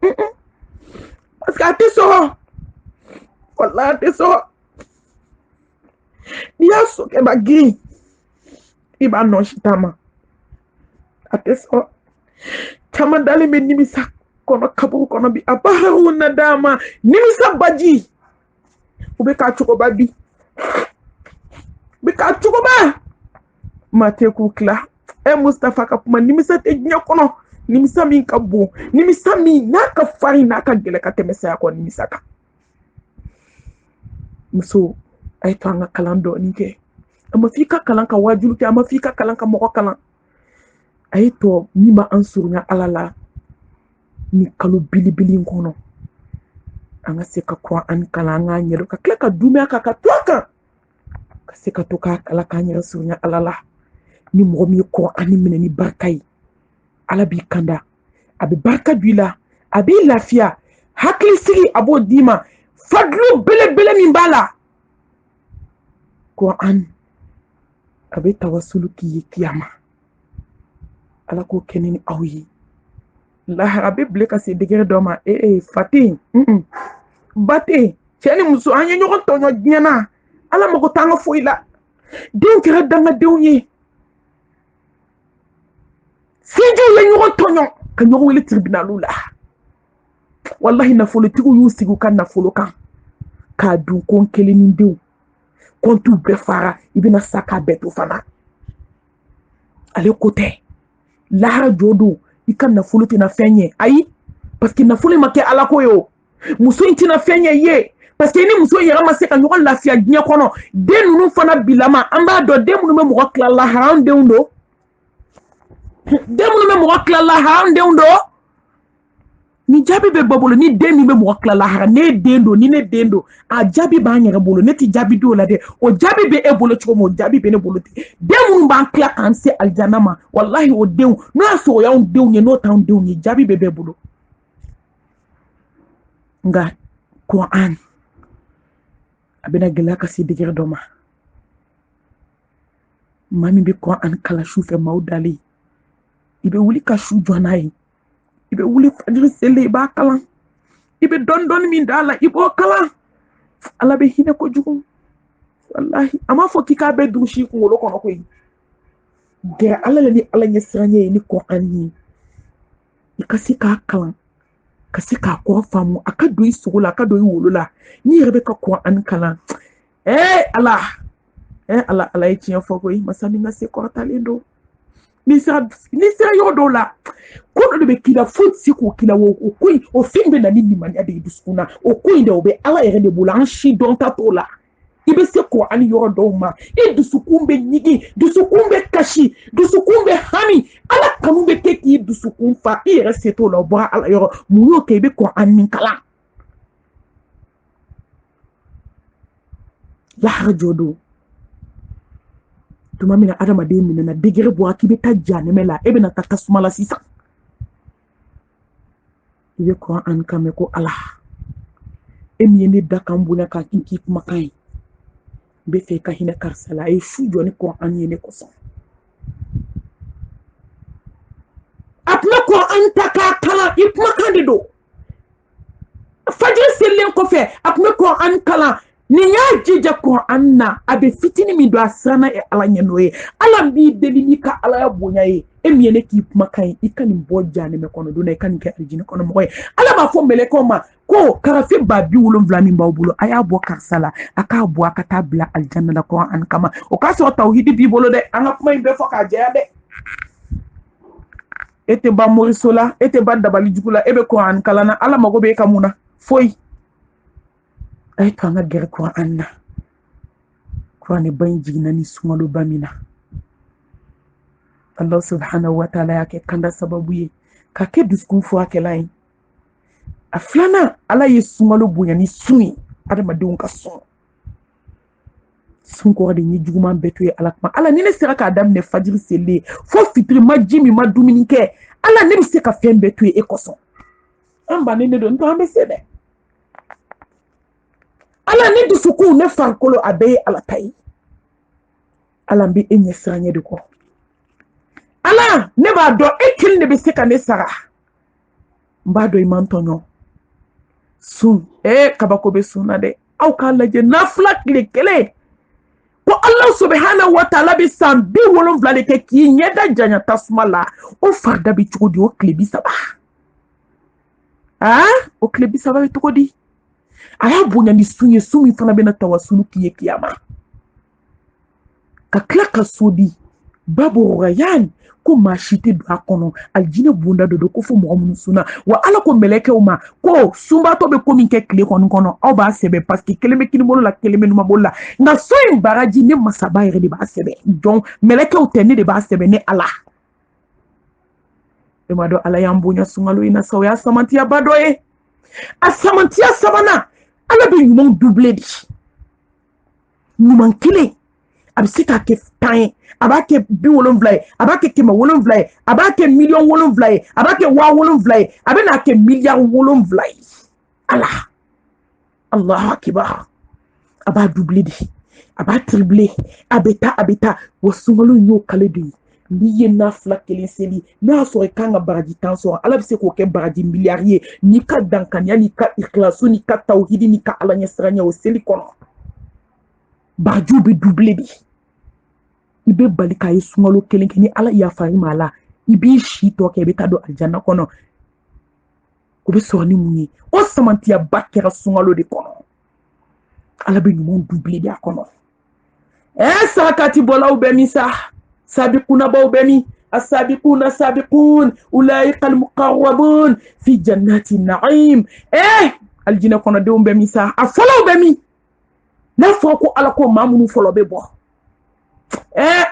parce que a tɛ sɔrɔ wallahi a tɛ sɔrɔ n'i y'a sɔkɛba girin i b'a nɔsi ta ma a tɛ sɔrɔ caman dalen bɛ nimisa kɔnɔ kaburu kɔnɔ bi a baaraw na d'a ma nimisa baji u bɛ k'a cogoba bi u bɛ k'a cogoba maa tɛ k'u tila Mustafa ka kuma nimisa tɛ diɲɛ kɔnɔ nimisa min ka bon nimisa min n'a ka farin n'a ka gɛlɛ ka tɛmɛ saya kɔ nimisa kan muso a ye to an ka kalan dɔɔni kɛ a ma f'i ka kalan ka wajibi kɛ a ma f'i ka kalan ka mɔgɔ kalan a ye to min b'an surunya ala la ni kalo bilibili in kɔnɔ an ka se ka Kur'ani kalan an k'an yɛrɛ ka tila ka dumuni kan ka to a kan ka se ka to k'a kalan k'an yɛrɛ surunya ala la ni mɔgɔ min ye Kur'ani minɛ ni barika ye ala b'i kanda a bɛ barika don i la a b'i lafiya hakili sigi a b'o d'i ma fadlu belebele min b'a la Kur'ani a bɛ tawasulu k'i ye kiyama ala k'o kɛ ni aw ye lahara bɛ bile ka se degere dɔ ma fa tɛ yen ba tɛ yen cɛ ni muso an ye ɲɔgɔn tɔɲɔ diɲɛ na ala mago t'an ka foyi la denw kɛra dangadenw ye sinjiw ye ɲɔgɔn tɔɲɔ ka ɲɔgɔn wele tribunaliw la wallahi nafolotigiw y'u sigi u ka nafolo kan k'a dun ko kelen ni denw kɔntuw bɛɛ fara i bɛna sa k'a bɛɛ to fana ale ko tɛ lahara jɔ don i ka nafolo tɛna fɛn ye ayi parce que nafolo ma kɛ ala ko ye o muso in tɛna fɛn ye i ye parce que ni muso yɛrɛ ma se ka ɲɔgɔn lafiya diɲɛ kɔnɔ den ninnu fana bilama an b'a dɔn den minnu bɛ mɔgɔ tila lahara an denw don den minnu bɛ mɔgɔ tila lahara an denw don ni jaabi bɛ bɔ bolo ni den min bɛ mɔgɔ tila lahara ne den don ni ne den don a jaabi b'an yɛrɛ bolo ne tɛ jaabi d'o la dɛ o jaabi bɛ e bolo cogo min o jaabi bɛ ne bolo ten den minnu b'an tila k'an se alijana ma wallahi o denw n'o y'a sɔrɔ o y'anw denw ye n'o t'anw denw ye jaabi bɛ bɛɛ bolo nka Kur'an a bɛna gɛlɛya ka se degere dɔ ma maa min bɛ Kur'an kalan su fɛ maaw dalen i bɛ wuli ka su jɔ n'a ye i bɛ wuli fajiri seli i b'a kalan i bɛ dɔɔni min d'a la i b'o kalan ala bɛ hinɛ kojugu wallahi ama fo kika be dushi ko ngolo kono koy de ala la ni ala nya sranye ni ko anni ikasi ka kalan kasi ka ko famu aka do isugula aka do iwolola ni rebe ka ko an kalan ala ala yi tiyan fo koy masami nga se ko talendo ni sa yodo la ko do be kila foot si ko kila wo ko o fimbe na ni mani ade duskuna o ko inde obe ala ere de bulanchi don tatola ibe se ko ani yodo ma e dusukumbe nyigi dusukumbe kashi dusukumbe hani ala kanumbe keki dusukumfa ere seto la bra ala yoro muyo ke be ko an kala la harjodo tuma mina adama de mina na degere bo akibe ta janeme la ebe na takasuma la sisa ibe ko an kame ko ala emi ne dakambuna ka kinki kuma kai be fe ka hina karsala e fu joni ko an yene ko so apna ko an taka kala ipma kandido fajir sellen ko fe apna ko an kala ni ya jija ko anna abe fitini mi do asana e ala nyanoye ala bi delimi ka ala ya bonyaye emiene ki makai ikani boja ne me kono do na ikani ke aljini kono moye ala ba fo mele ko ma ko karafi ba bi wulum vlami mbawbulo aya bo karsala aka bo aka tabla aljanna la ko an kama o ka so tawhid bi bolo de an kuma be fo ka jeya de ete ba morisola ete ba dabali jugula ebe ko an kala na ala mago be kamuna foi ay kanga ger ko anna ko ne banji nani sumalo bamina Allah subhanahu wa ta'ala yake kanda sababu ye ka ke duskun fo akelai aflana ala ye sumalo bunya ni suni adama de unka sun ko de ni juguma beto ye alakma ala ni ne sera ka adam ne fajiri sele fo fitri majimi madumini ke ala ne bi se ka fen beto ye ekoso amba ne do nto ambe sede ala ni dusuku ne fankolo abe ala tai ala mbi enye sanye de ko ala ne ba do ekil ne be se ka ne sara mba do imantonyo sun kabako be suna de au kala je na flak le kele ko Allah subhanahu wa ta'ala be sambi wolon vlade ke ki nyeda janya tasmala o farda bi chudi o klebi saba o klebi saba be tokodi aya bunya ni sunye sumi fana be na tawasulu kiye kiyama ka klaka sodi babu rayan ko mashite do akono aljine bunda do ko fu mo suna wa ala ko meleke uma ko sumba to be ko min ke kle kono o ba sebe parce que keleme kini bolo la keleme numa bolla na so en baraji ne masaba ire de ba sebe donc meleke o tenne de ba sebe ne ala e mado ala yambunya sungalo ina so ya samantia badoye asamantia sabana ala be yumon doublé di numan kile abisika ke tan abake bi wolon vlay abake ke ma wolon vlay abake million wolon vlay abake wa wolon vlay abena ke milliard wolon vlay Allah Allahu akbar aba doublé di aba triplé abeta wasungalo nyo kale di ni na flakeli seli na so kanga baraji tanso ala bise ko ke baraji milliardier ni ka dankanya ni ka ikhlasu ni ka tawhidi ni ka ala nyasranya o seli kono baju be doublé bi ibe balika yesungalo kelenke ni ala ya fari mala ibi shi to ke be tado aljanna kono ko be so ni munyi o samantia bakera sungalo de kono ala be ni mon doublé bi akono sakati bola ubemisa سابقون بوبني السابقون سابقون أولئك المقربون في جنات النعيم الجنة كنا دوم بميسا أفلو بمي نفوكو ألاكو مامونو فلو ببو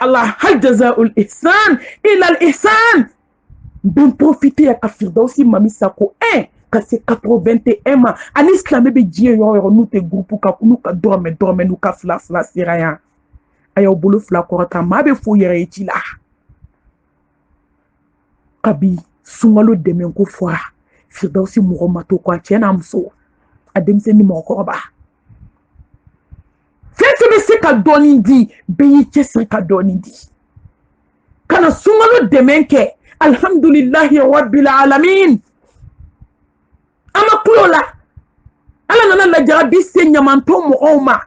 الله هل جزاء الإحسان إلى الإحسان بن بروفيتي يا كفير دوسي ماميسا كو kasi 81 ma an islam be jie yo nu te groupe ka nu ka dorme nu ka fla siraya ayo bulu fla korata ma be fo yere ci la kabi sungalo demen ko fwa firdausi mo mato ko tiena mso adem se ni mo ko ba fete be se ka doni di be yi se ka doni di kana sungalo demen ke alhamdulillahi rabbil alamin ama kuyola ala nana la jarabi se nyamanto mo oma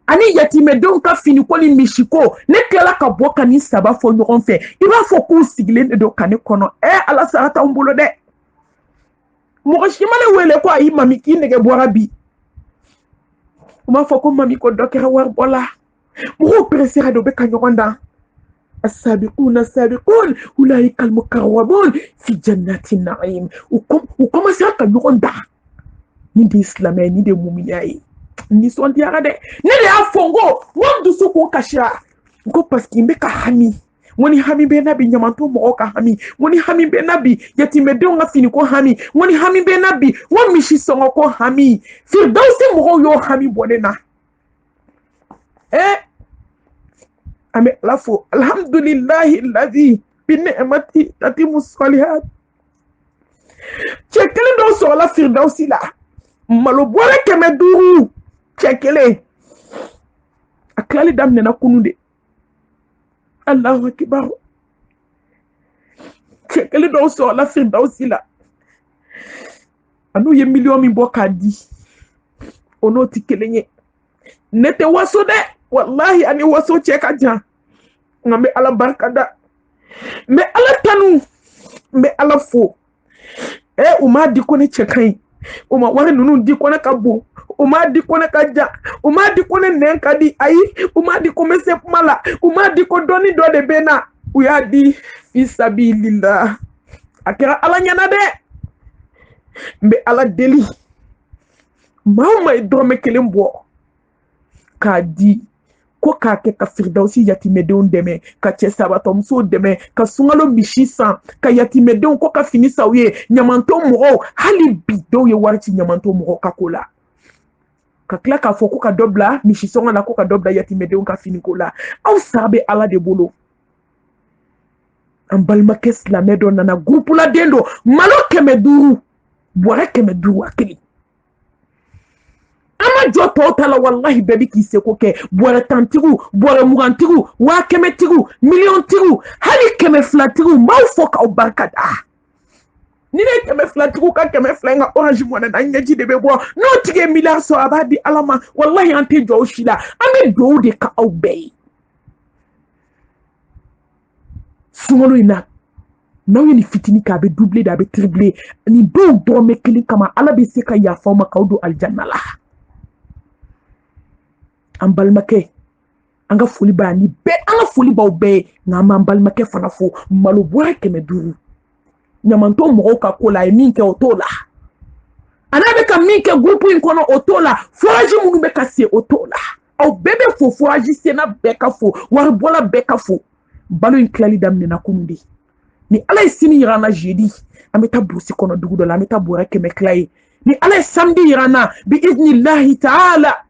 ani yatimedenw ka finiko ni misiko ne tilala ka bɔ ka ni saba fɔ ɲɔgɔn fɛ i b'a fɔ k'u sigilen de don ka ne kɔnɔ ala sara t'anw bolo dɛ mɔgɔ si ma ne wele ko ayi mami k'i nɛgɛ bɔra bi u b'a fɔ ko mami ko dɔ kɛra waribɔ la mɔgɔw peresera de u bɛ ka ɲɔgɔn dan السابقون السابقون أولئك المقربون في جنات النعيم وكما سألت نقول دا نيدي إسلامي نيدي مومياي ni son diara de ne de afongo won du su ko kashira ko paski mbe ka hami woni hami be nabi nyamanto mo ka hami woni hami be nabi yatime de nga fini ko hami woni hami be nabi won mishi songo ko hami firdausi mo yo hami bonena ame lafo alhamdulillahi alladhi bi ni'mati tatimu salihat chekele do so la firdausi la malo bore keme duru chekele aklali dam ne na kunude Allahu akbar chekele do so la firdausi la anu ye million mi boka di ono tikelenye nete waso de wallahi ani waso cheka jan ngambe ala barkada me ala tanu me ala fo uma di ko ne chekai uma wari nunu di ko ne kabo uma di ko ne kaja uma di ko ne nenka di ayi uma di ko mese mala uma di ko doni do de bena uya di fisabilillah akira ala nyana de mbe ala deli mama idrome kelembo ka di ko ka ke ka firdausi yatimedenw dɛmɛ ka cɛ sabatɔmusow dɛmɛ ka sungalo misi san ka yatimedenw ko ka fini saw ye ɲamanto mɔgɔw hali bi dɔw ye wari ci ɲamanto mɔgɔw ka ko la ka tila k'a fɔ ko ka dɔ bila misi sɔngɔ la ko ka dɔ bila yatimedenw ka fini ko la aw sara bɛ ala de bolo an balimakɛ silamɛ dɔ nana gurupu la den dɔ malo 500 bɔrɛ 500 a kelen ama jo totala wallahi bebi ki seko ke bore tantigu bore mugantigu wa kemetigu million tigu hali keme flatigu mau foka o barkada ni ne keme flatigu ka keme flenga orange mona na nyaji de bebo no tige milliard so abadi alama wallahi ante jo shila ame do de ka au bay sumolo ina nawe ni fitini ka be doubler da be tripler ni do me kili kama ala be se ka ya fama ka do aljanna la an balimakɛ an ka foli b'a ni bɛɛ an ka foli b'aw bɛɛ nka an b'an balimakɛ fana fo malo bɔrɛ 500 ɲamantɔ mɔgɔw ka ko la a ye min kɛ o t'o la a n'a bɛ ka min kɛ gurupu in kɔnɔ o t'o la foraji minnu bɛ ka se o t'o la aw bɛɛ bɛ fo foraji senna bɛɛ ka fo waribɔla bɛɛ ka fo balo in tilali daminɛna kunun de ni ala ye sini yira an na jeudi an bɛ taa burusi kɔnɔ dugu dɔ la an bɛ taa bɔrɛ 100 tila ye ni ala ye samedi yira an na bi idnillahi taala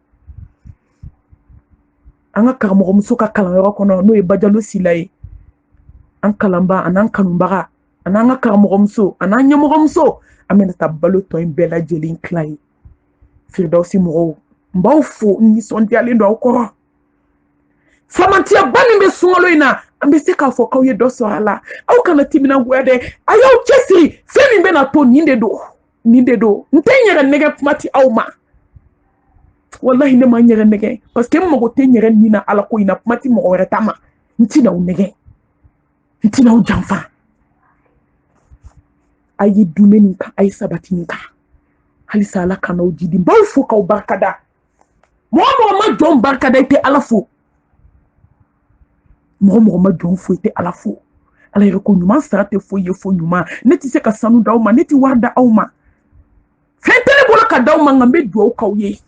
an ka karamɔgɔmuso ka kalanyɔrɔ kɔnɔ n'o ye bajalo sila ye an kalanba an'an kanubaga an'an ka karamɔgɔmuso an'an ɲɛmɔgɔmuso an bɛna taa balo tɔ in bɛɛ lajɛlen tila ye firdausi mɔgɔw n b'aw fo n nisɔndiyalen don aw kɔrɔ famantiyaba min bɛ sunkalo in na an bɛ se k'a fɔ k'aw ye dɔ sɔrɔ a la aw kana timinangoya dɛ a y'aw cɛsiri fɛn min bɛna to nin de don n tɛ n yɛrɛ nɛgɛ kuma ti aw ma wallahi ne ma nyere nege parce que mo te nyere ni na ala ko ina mati mo were tama ntina u nege ntina u janfa ayi dumeni ka ayi sabati ka hali sala kana u jidi baw fo ka barkada mo ma jom barkada te ala fo mo ma jom fo te ala fo ala yɛrɛ ko ɲuman sara tɛ fo ye fo ɲuman ne tɛ se ka sanu d'aw ma ne tɛ wari da aw ma fɛn tɛ ne bolo ka d'aw ma nka n bɛ dugawu k'aw ye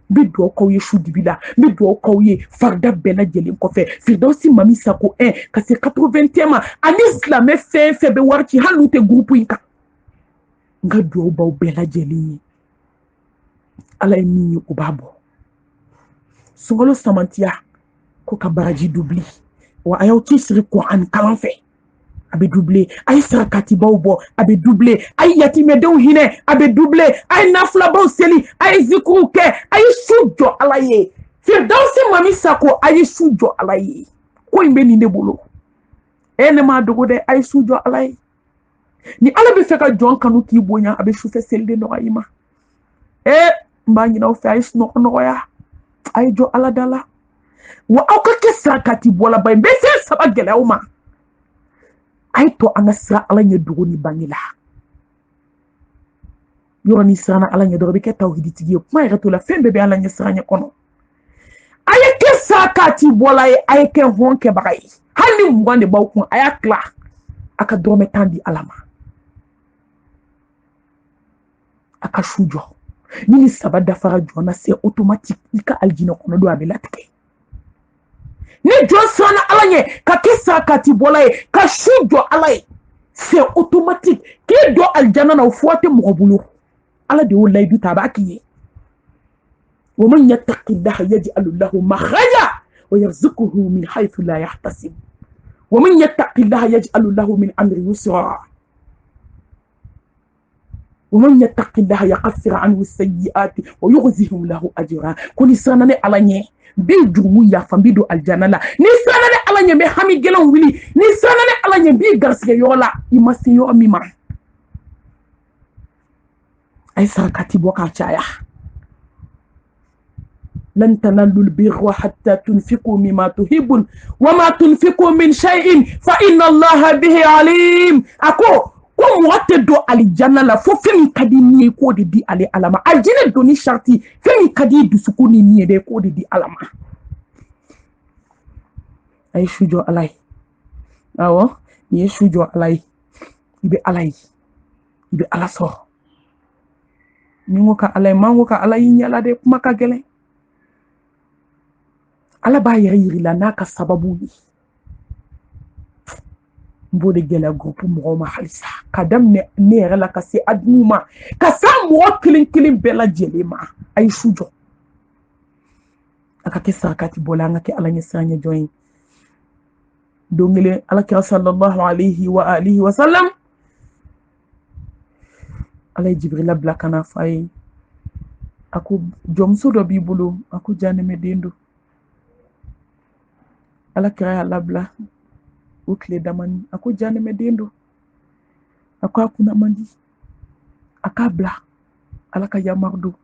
n bɛ dugawu k'aw ye su dibi la n bɛ dugawu k'aw ye farida bɛɛ lajɛlen kɔfɛ firdausi mami sako 1 ka se 80 ma ani silamɛ fɛn fɛn bɛ wari ci hali n'u tɛ gurupu in kan n ka dugawu b'aw bɛɛ lajɛlen ye ala ye min ye o b'a bɔ sunkalo samantiya ko ka baraji dubli wa a y'aw ci siri Kuran kalan fɛ a bɛ doublé a ye sarakatibaw bɔ a bɛ doublé a ye yatimɛdenw hinɛ a bɛ doublé a ye nafulabaw seli a ye zikruw kɛ a ye su jɔ ala ye firdausi mami sako a ye su jɔ ala ye ko in bɛ nin de bolo ne m'a dogo dɛ a ye su jɔ ala ye ni ala bɛ fɛ ka jɔn kanu k'i bonya a bɛ sufɛ seli de nɔgɔya i ma n b'a ɲini aw fɛ a ye sunɔgɔ nɔgɔya ay jo ala dala wa aw ka kɛ sarakati bɔla ba bɛ se saba gɛlɛyaw ma ay to an ka sira ala ɲɛ dogo ni bange la yɔrɔ ni siranna ala ɲɛ dɔrɔn bɛ kɛ tawhiditigi ye kuma yɛrɛ to la fɛn bɛɛ bɛ ala ɲɛ siran ɲɛ kɔnɔ a ye kɛ sarakati bɔla ye a ye kɛ hɔn kɛbaga ye hali ni mugan de b'aw kun a y'a tila a ka dɔrɔmɛ 10 di ala ma a ka su jɔ ni saba dafara jɔna c'est automatique i ka aljina kɔnɔ don a bɛ latigɛ ni jɔn siranna ala ɲɛ ka kɛ sarakati bɔla ye ka su jɔ ala ye c'est automatique k'i don aljana na o fɔ tɛ mɔgɔ bolo ala de y'o layidu ta a b'a k'i ye ومن يتق الله يجعل له مخرجا ويرزقه من حيث لا يحتسب ومن يتق الله يجعل له من امره يسرا ومن يتق الله يكفر عنه السيئات ويغزهم له اجرا كل سنه على ني بي جومو يا فام بي دو الجنه لا ني سنه على ني مي حمي جلون ولي ني سنه على ني بي غرسي يولا يمسي يو ميما اي سركاتي بوكا تشايا لن تنالوا البر حتى تنفقوا مما تحبون وما تنفقوا من شيء فإن الله به عليم أكو كم وقت دو الجنة لا فو فمي كدي ني كو دي علي علما الجنة دوني شرطي فمي كدي دو سكوني ني دي كو دي علما أي شجو علي أو ني شجو علي يبي علي يبي على صو نيوكا علي ما وكا علي نيالا دي كما كاغلي ala b'a yɛrɛ yiri la n'a ka sababu ye n b'o de gɛlɛya groupe mɔgɔw ma halisa ka daminɛ ne yɛrɛ la ka se admin ma ka se mɔgɔ kelen kelen bɛɛ lajɛlen ma a ye su jɔ a ka kɛ sarakati bɔla an ka kɛ ala ɲɛ siran ɲɛ jɔn ye don kelen alakira sallallahu alayhi wa alihi wa sallam ala ye jibrila bila ka na fɔ a ye a ko jɔnmuso dɔ b'i bolo a ko janɛmɛ den don ala kira y'a labila o tile damani a ko janɛmɛ den don a ko a kunna man di a k'a bila ala ka yamaru don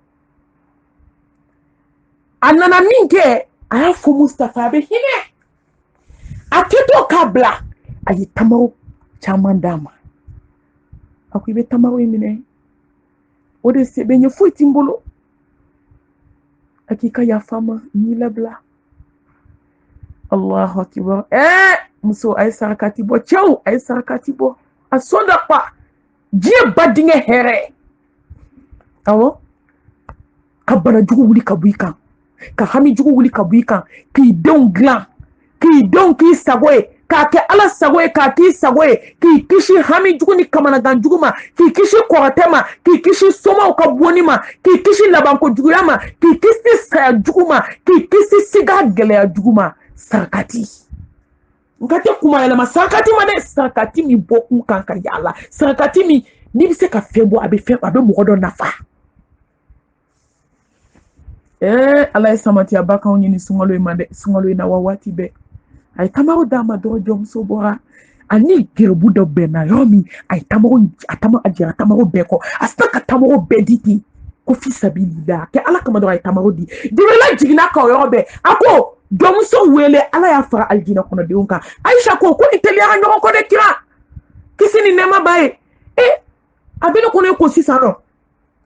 a nana min kɛ a y'a fɔ Mustafa a bɛ hinɛ a kɛtɔ k'a bila a ye tamaro caman d'a ma a ko i bɛ tamaro in minɛ o de se bɛ ɲɛ foyi t'i bolo a k'i ka yafa ma n y'i labila Allahu akbar muso ay sarakati bo cɛw ay sarakati bo a sonda pa diɲɛ ba dingɛ hɛrɛ awɔ ka bana jugu wuli ka bɔ i kan ka hami jugu wuli ka bɔ i kan k'i denw dilan k'i denw k'i sago ye k'a kɛ ala sago ye k'a k'i sago ye k'i kisi hami jugu ni kamanagan jugu ma k'i kisi kɔrɔtɛ ma k'i kisi somaw ka bɔnni ma k'i kisi labanko juguya ma k'i kisi saya jugu ma k'i kisi siga gɛlɛya jugu ma sarakati nka tɛ kuma yɛlɛma sarakati ma dɛ sarakati min bɔ kun kan ka yala sarakati min n'i bɛ se ka fɛn bɔ a bɛ mɔgɔ dɔ nafa ala ye samatiyaba k'anw ɲini sunkalo in ma dɛ sunkalo in na wa waati bɛɛ a ye tamaro d'a ma dɔrɔn jɔnmuso bɔra ani gɛrɛbu dɔ bɛnna yɔrɔ min a ye a jɛra tamaro bɛɛ kɔ a sina ka tamaro bɛɛ di ten ko fi sabilillah kɛ ala kama dɔrɔn a ye tamaro di dibirila jiginna ka o yɔrɔ bɛɛ a ko jɔnmuso wele ala y'a fara aljina kɔnɔdenw kan Aisha ko ni teliyara ɲɔgɔn kɔ de kira kisi ni nɛɛma b'a ye a bɛ ne kɔnɔ e ko sisan nɔ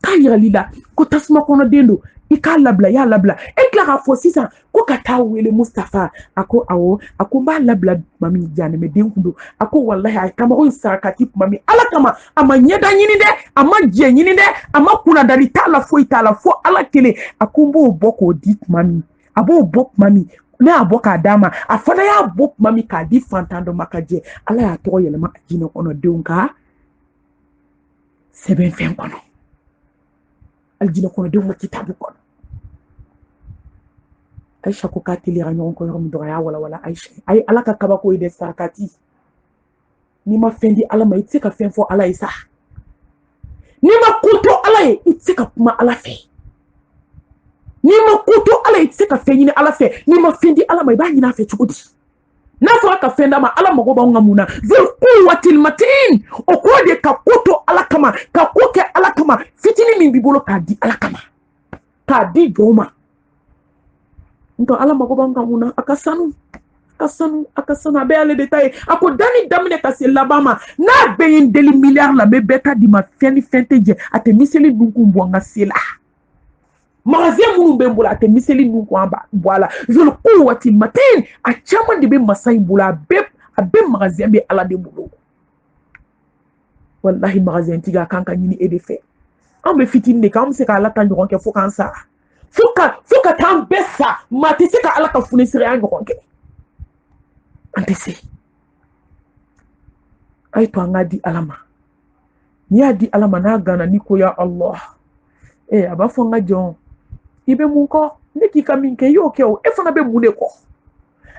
k'a yirali la ko tasuma kɔnɔden don i k'a labila i y'a labila e tila k'a fɔ sisan ko ka taa wele Mustafa a ko awɔ a ko n b'a labila tuma min janɛmɛden kun don a ko walahi a ye tamaro in sarakati tuma min ala kama a ma ɲɛda ɲini dɛ a ma jɛ ɲini dɛ a ma kunnadali t'a la foyi t'a la fo ala kelen a ko n b'o bɔ k'o di tuma min a b'o bɔ tuma min ne y'a bɔ k'a d'a ma a fana y'a bɔ tuma min k'a di fantan dɔ ma ka jɛ ala y'a tɔgɔ yɛlɛma jinɛ kɔnɔdenw ka sɛbɛnfɛn kɔnɔ aljinɛ kɔnɔdenw ka kitabu kɔnɔ Aisha ko k'a teliyara ɲɔgɔn kɔ yɔrɔ min dɔrɔn a y'a walawala Aisha a ye ala ka kabako ye dɛ sarakati n'i ma fɛn di ala ma i tɛ se ka fɛn fɔ ala ye sa n'i ma ko to ala ye i tɛ se ka kuma ala fɛ n'i ma ko to ala ye i tɛ se ka fɛn ɲini ala fɛ n'i ma fɛn di ala ma i b'a ɲini a fɛ cogo di n'a fɔra ka fɛn d'a ma ala mago b'anw ka mun na zul quwwatil matin o k'o de ka ko to ala kama ka ko kɛ ala kama fitinin min b'i bolo k'a di ala kama k'a di jɔnw ma nto ala mago banga muna akasanu abe ale détail ako dani damine kasi labama na be deli milliard la be beta di ma feni fente je ate miseli dunku mbonga sila magazin munu be mbula ate miseli dunku amba voilà zul quwwati matin a chama de be masai mbula be magazin be ala de mbulu wallahi magazin tiga kanka nyini ede fe ambe fitinde kam se ka ala tan jonke fo kan sa fuka tan bessa mati se ka ala ka fune sire an jonke antese ay to anga di alama ni adi alama na gana ni ko ya Allah aba fo nga jon ibe mun ko neki kaminke yo ke o e fana be mune ko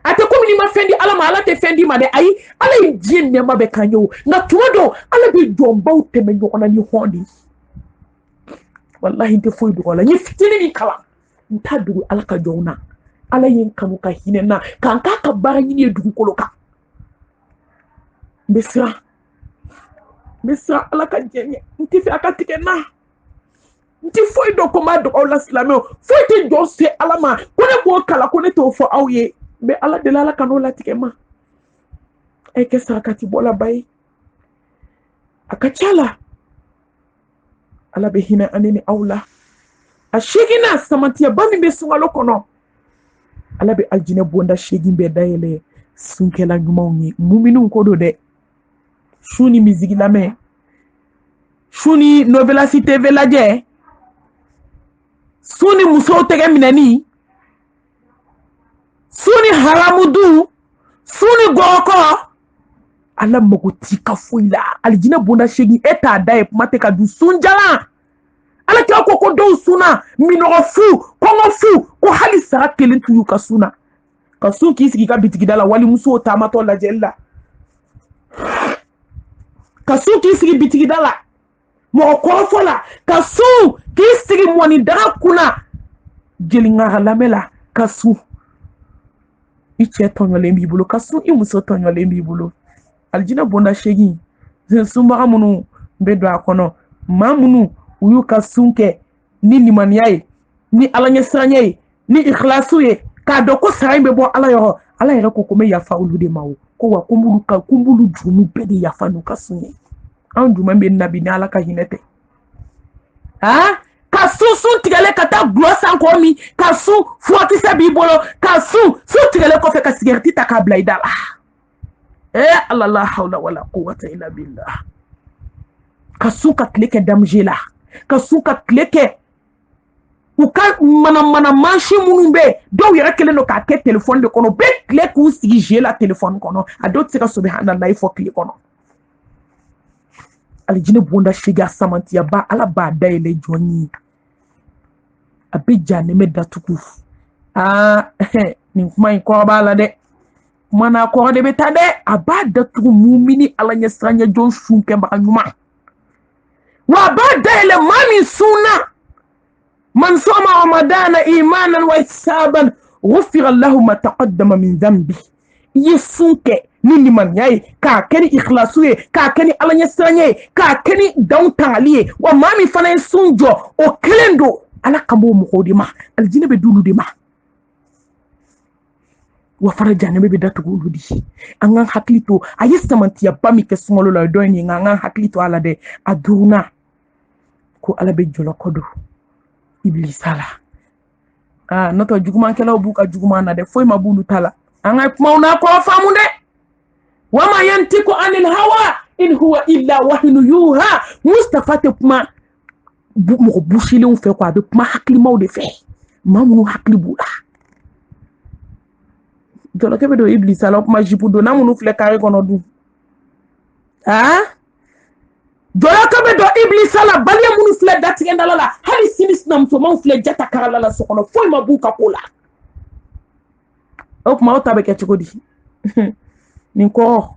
ate ko ni ma fendi alama ala te fendi ma de ay ala jin ne ma be kanyo na tudo ala be jomba o teme nyo na ni hondi wallahi te fo do la ni fitini ni kala nta dugu ala ka jona ala yin kanu ka hinena kan ka bara ni dugu koloka misra ala ka jenye nti fi akatike na nti foi do koma do ala islamio foi te do se alama kone bo kala kone to fo awye be ala de la kanu la tike ma e ke sakati bola bay akachala ala be hina anini awla ashigina samantia bami be sungalo kono ala be aljine bonda shegimbe dayele sunkela nyumawni muminu kodo de shuni mizigi lame shuni novela cité velaje suni muso tege minani suni haramudu suni goko ala mogoti kafuila aljine bonda shegi eta daye mate ka du sunjala ala kya ko do suna minoro fu ko hali sara kelen tuyu ka suna ka su ki sigi ka bitigi dala wali muso tamato la jella ka su ki sigi bitigi dala mo ko fola ka su ki sigi moni dara kuna jelinga lamela ka su iche tonyo lembi bulo ka su imuso tonyo lembi bulo aljina bonda shegi sumba amunu bedo akono mamunu uyu ka sunke ni limaniyaye ni alanya sranyaye ni ikhlasu ye ka do ko sarimbe bo ala yero ko ko me yafa ulude mawo ko wa kumbulu jumu bedi yafa nu ka sunye an duma be nabi ni ala ka hinete ka su tigale kata glosa ko mi ka su fuati se bibolo ka su tigale ko fe ka sigareti ta ka blaidala Allah la hawla wala quwwata illa billah ka su ka kleke damjela ka suka kleke uka mana manchi munumbe do yere kele no ka ke telephone de kono be kleke u sigi je la telephone kono ado tsika subhanallah ifo kleke kono aljine bonda shiga samanti ya ba ala ba daile joni abija ne medatuku ni kuma ko ba la de mana ko de betade abada tu mumini ala nya sranya jon sunke ba nyuma وبعد مامي سونا من صام رمضان إيمانا واحتسابا غفر له ما تقدم من ذنبه يسونك نيني من ياي كاكني إخلاصوي كاكني على نسراني كاكني دون تعليه ومامي فانا سونجو او كلندو على كمو مقودما الجنة بدولو دما وفرجاني بدا تقولو دي أنغان حكليتو أيستمانتيا بامي كسمولو لا دويني أنغان حكليتو على دي أدونا ko ala be jolo kodo iblisala noto juguma kala buka juguma na de foy mabulu tala anga mauna ko famu de wama yantiku anil hawa in huwa illa wahyu yuha mustafa te kuma mo bushile on fe ko be kuma hakli mawde fe mamu hakli bula jolo kebe do iblisala kuma jipu do namunu fle kare kono du Dola kabe do iblisa la balia munu fle dati endala la hali sinis na mtoma fle jata karala la sokono foi mabuka kola ok ma ota beke chikodi ninko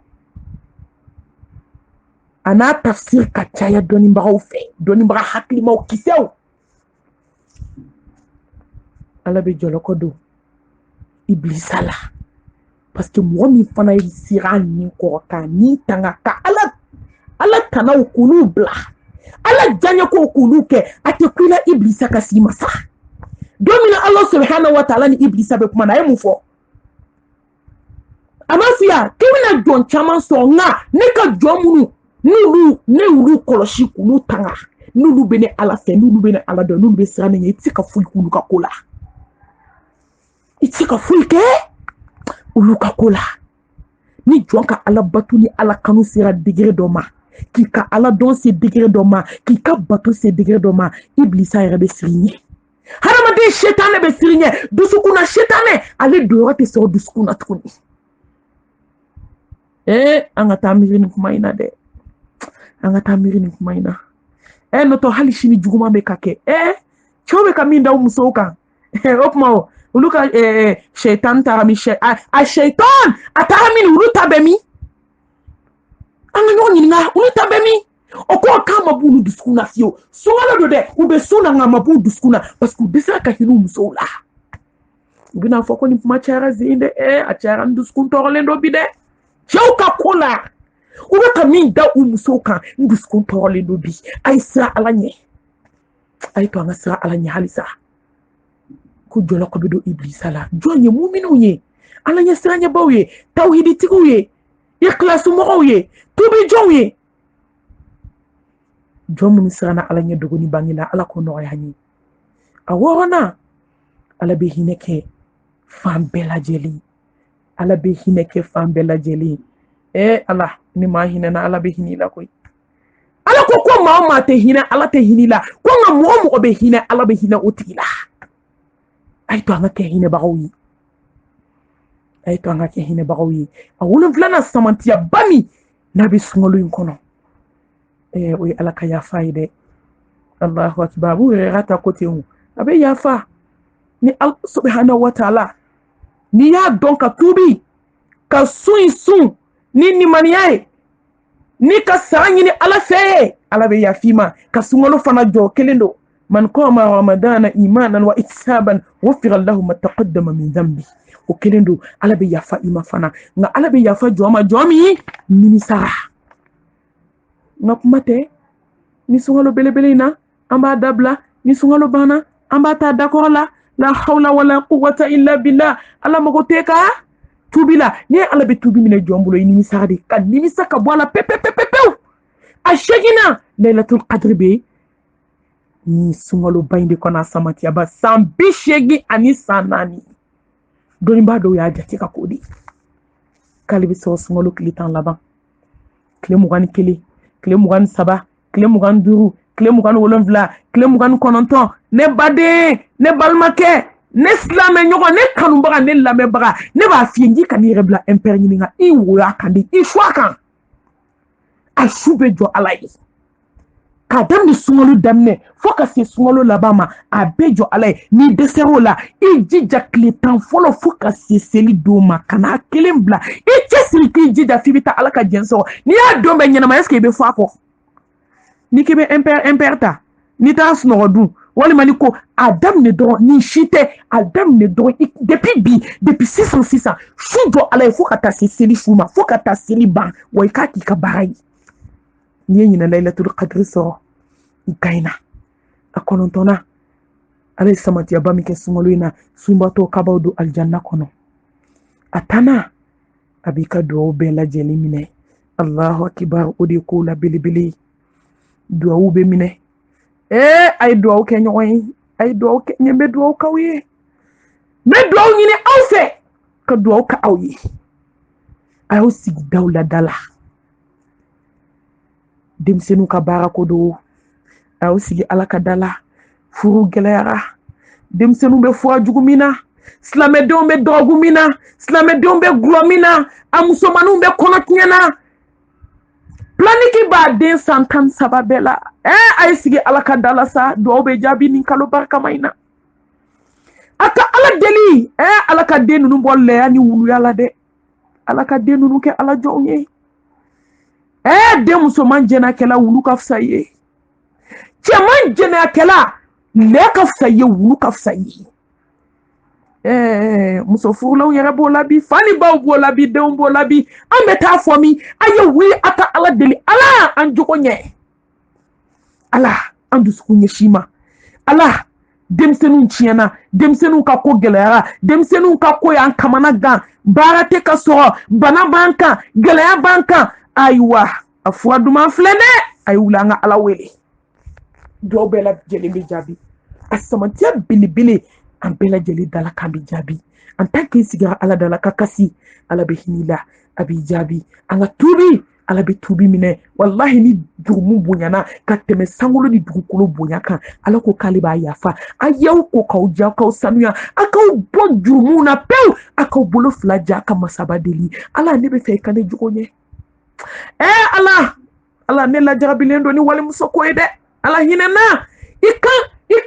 ana tafsir kachaya doni mbara ufe doni mbara hakli ma ukiseu ala be jolo kodo iblisa la parce que moi mi fana isira ninko ka ni tanga ka ala kana ukulu bla ala janya ko ukulu ke atekula iblisa kasima sa domina Allah subhanahu wa ta'ala ni iblisa be kuma na e mu fo amafia kemina jon chaman so nga ne ka jomunu nulu ne ulu koloshi kulu tanga nulu bene ala fe nulu bene ala do nulu be sirane ni tika fuyi kulu ka kola itika fuyi ke ulu ka kola ni jonka ala batu ni ala kanu sira degré do ma ki ka ala don se degré do ma ki ka batu se degré do ma iblisa yere be sirine haramade shetane be sirine dusukuna shetane ale do rate so dusukuna tukuni anga tamiri ni kumaina de anga tamiri ni kumaina noto hali shini juguma be kake chobe kaminda umusoka opma uluka shaitan tarami a shaitan atarami uluta bemi anga nyoni nga uluta bemi oko kama bulu duskuna fio songala do de ube sona nga mabu duskuna parce que bisa ka hinu musola bina foko ni machara zinde achara duskun torlendo bide Chauka kola ube kaminda umusoka nduskun torlendo bi aisa alanye ay to nga sira alanye halisa ku jolo ko be do iblisa la jonye muminu ye alanye siranye bawye tawhidi tiguye ikhlasu moye tubi jonye jomu sirana alanye dogoni bangila ala ko no yani aworona ala be hineke fambela jeli ala be hineke fambela jeli ala ni ma hinena ala be hinila koy ala ko ma te hina ala te hinila ko nga mo be hina ala be hina otila ay to nga ke hina bagawi ay to nga ke hina bagawi awulun flana samantiya bami nabi sungolu inkono oy ala ka ya faide Allahu akbar bu rata kote mu abe ya fa ni al subhanahu wa ta'ala ni ya donka tubi ka sun ni maniyaye ni ka sanyi ni ala feye ala be ya fima ka sungolo fana jo kelendo man qama ramadana imanan wa ihtisaban ghufira lahu ma taqaddama min dhanbi o kelendo ala be ya fa ima fana nga ala be ya fa jomi ni sara ngap mate ni sungolo belebele na amba dabla ni sungolo bana amba ta dakola la hawla wala quwwata illa billah ala magoteka tubila ni ala be tubi mine jombulo ni sara de kan ni saka bola pepe ashegina lailatul qadr be ni sungalo bainde kona samati aba sambi shegi ani sanani doni mbado ya jati ka kodi kalibi so sungalo klitan laban kle mugan kele kle mugan saba kle mugan duru kle mugan wolonvla kle mugan kononton ne bade ne balmake ne slame nyogo ne kanumbaga ne lamebaga ne ba fiengi kanire bla imperni nga i woya kandi i shwakan ashube jo alai kadam ni sungolo damne foka se sungolo labama abejo alai ni desero la ijija kletan folo foka se seli doma kana kelembla chesiri ki ijija fibita alaka jenso ni ya dombe nyana ma eske be fako ni kebe imperta ni ta snodu wali maniko adam ne do ni shite adam ne do depuis 600 shujo alai foka ta se seli fuma foka ta seli ban way kaki ka barai ni na lailatul qadr so ikaina akonontona ale samati abami ke sumoloina sumbato kabaudu aljanna kono atana abika do bela jelimine Allahu akbar odi kula bilibili do ube mine ay do ke nyoy ay do ke nyembe do kawiye me do nyine awse ka do ka awyi ay o sigi dawla dala dem senu ka barako do aw sigi alaka dala furu gelera dem senu be fo jugumina slame dombe dogumina slame dombe glomina amuso manu be konotnyana planiki ba den santan sababela ay sigi alaka dala sa do be jabi nin kalo barka mayna aka ala deli alaka denu nu bolle ani wulu yala de alaka denu nu ke ala jonye de muso man jena kela wulu kafsaye ci man jena kela le kafsaye wulu kafsaye muso furlo yere bolabi fani baw bolabi de bolabi ameta fomi aye wi ata ala deli ala anjuko nye ala andu sukunye shima ala Demsenun tiɲɛna denmisɛnninw ka ko gɛlɛyara denmisɛnninw ka ko y'an kamana gan baara tɛ ka sɔrɔ bana b'an kan gɛlɛya b'an kan ayiwa a fura duman filɛ dɛ a ye wuli an ka ala wele dɔw bɛɛ lajɛlen bɛ jaabi a samantiya belebele an bɛɛ lajɛlen dala k'an bɛ jaabi an tant que sigira ala dala ka kasi ala bɛ hinɛ la a b'i jaabi an ka tuubi ala bɛ tuubi minɛ wallahi ni jurumu bonyana ka tɛmɛ sankolo ni dugukolo bonya kan ala ko k'ale b'a yafa a y'aw ko k'aw ja k'aw sanuya a k'aw bɔ jurumu na pewu a k'aw bolo fila ja ka masaba deli ala ne bɛ fɛ i ka ne jogo ɲɛ ala ne lajarabilen don ni walimuso ko ye dɛ ala hinɛ na i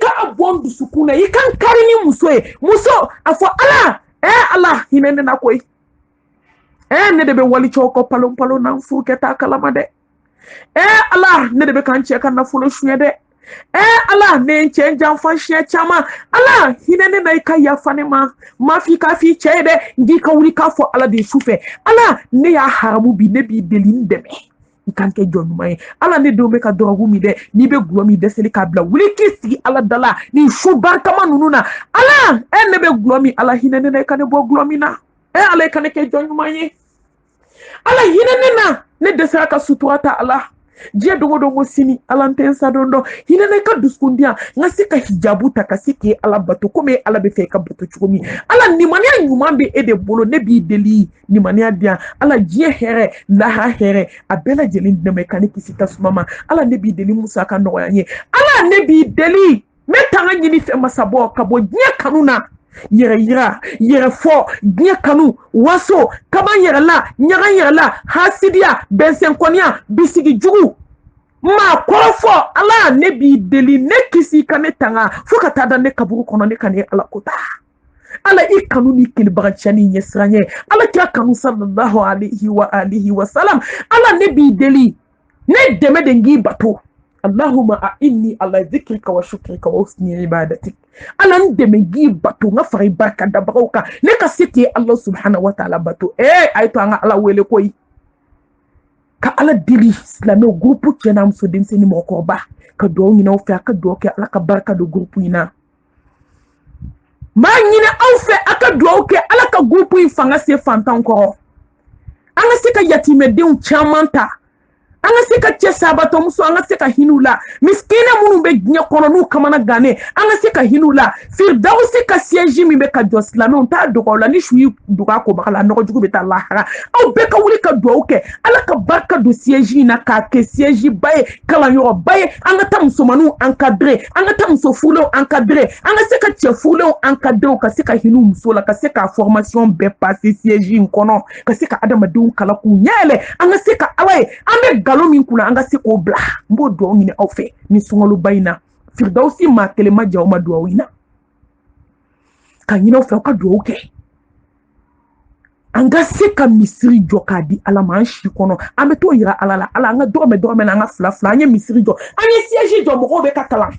ka a bɔ dusukun na i kan kari ni muso ye muso a fɔ ala hinɛ ne na koyi ne de bɛ wali cɛw ko palon palon na furu kɛ taa kalama dɛ ala ne de bɛ kan cɛ ka nafolo suɲɛ dɛ ala ne cɛ janfa siɲɛ caman ala hinɛ ne na i ka yafa ne ma fi ka fi cɛ ye dɛ ngi ka wuli k'a fɔ ala de su fɛ ala ne y'a haramu bi ne b'i deli n dɛmɛ i kan kɛ jɔn ɲuman ye ala ne denw bɛ ka dɔrɔgu min dɛ n'i bɛ gulɔ min dɛsɛli k'a bila wuli k'i sigi ala dala nin su barikama ninnu na ala ne bɛ gulɔ min ala hinɛ ne na i ka ne bɔ gulɔ min na ala i ka ne kɛ jɔn ɲuman ye ala hinɛ ne na ne dɛsɛra ka sutura ta ala diɲɛ dogo dogo sini ala n tɛ n sa don dɔn hinɛ ne ka dusukun diyan n ka se ka hijabu ta ka se k'e ala bato komi ala bɛ fɛ i ka bato cogo min ala nimaniya ɲuman bɛ e de bolo ne b'i deli nimaniya diyan ala diɲɛ hɛrɛ lahara hɛrɛ a bɛɛ lajɛlen dɛmɛ ka ne kisi tasuma ma ala ne b'i deli musa ka nɔgɔya n ye ala ne b'i deli n bɛ tanga ɲini fɛ masabɔ ka bɔ diɲɛ kanu na yɛrɛ yira yɛrɛ fɔ diɲɛ kanu waso kaban yɛrɛ la ɲaga yɛrɛ la hasidiya bɛnsɛnkɔniya bisigi jugu maa kɔrɔfɔ ala ne b'i deli ne kisi ka ne tanga fo ka taa da ne kaburu kɔnɔ ne ka ne ala kota ala i kanu ni kelibagaciya ni ɲɛsiran ye ala kira kanu sallallahu alaihi wa sallam ala ne b'i deli ne dɛmɛ de ngi bato Allahumma a'inni ala dhikrika wa shukrika wa husni ibadatik ala n dɛmɛ ngi bato n ka fara i barika dabagaw kan ne ka se k'e ala subhanahu wa ta'ala bato a ye to an ka ala wele koyi ka ala deli silamɛw groupe cɛ n'a muso denmisɛnnin mɔgɔkɔrɔba ka dugawu ɲini aw fɛ a ka dugawu kɛ ala ka barika don groupe in na maa ɲini aw fɛ a ka dugawu kɛ ala ka groupe in fanga se fantanw kɔrɔ an ka se ka yatimɛdenw caman ta an ka se ka cɛ sabatɔmuso an ka se ka hin'u la miskina minnu bɛ diɲɛ kɔnɔ n'u kamana gannen an ka se ka hin'u la firdawusi ka siège min bɛ ka jɔ silamɛw t'a dogo la ni su y'i dogo a kobaga la nɔgɔ jugu bɛ taa lahara aw bɛɛ ka wuli ka dugawu kɛ ala ka barika don siège in na k'a kɛ siège ba ye kalanyɔrɔba ye an ka taa musomaninw encadrer an ka taa muso furulenw encadrer an ka se ka cɛ furulenw encadrer ka se ka hin'u muso la ka se ka formation bɛɛ passer siège in kɔnɔ ka se ka adamadenw kala k'u ɲɛ yɛlɛ an ka se ka ala ye an bɛ galon min kunna an ka se k'o bila n b'o dugawu ɲini aw fɛ ni sunkaloba in na firdawusi maa kelen ma ja aw ma dugawu in na ka ɲini aw fɛ aw ka dugawu kɛ an ka se ka misiri jɔ k'a di ala ma an si kɔnɔ an bɛ t'o yira ala la ala an ka dɔrɔmɛ na an ka fila an ye misiri jɔ an ye siège jɔ mɔgɔw bɛ ka kalan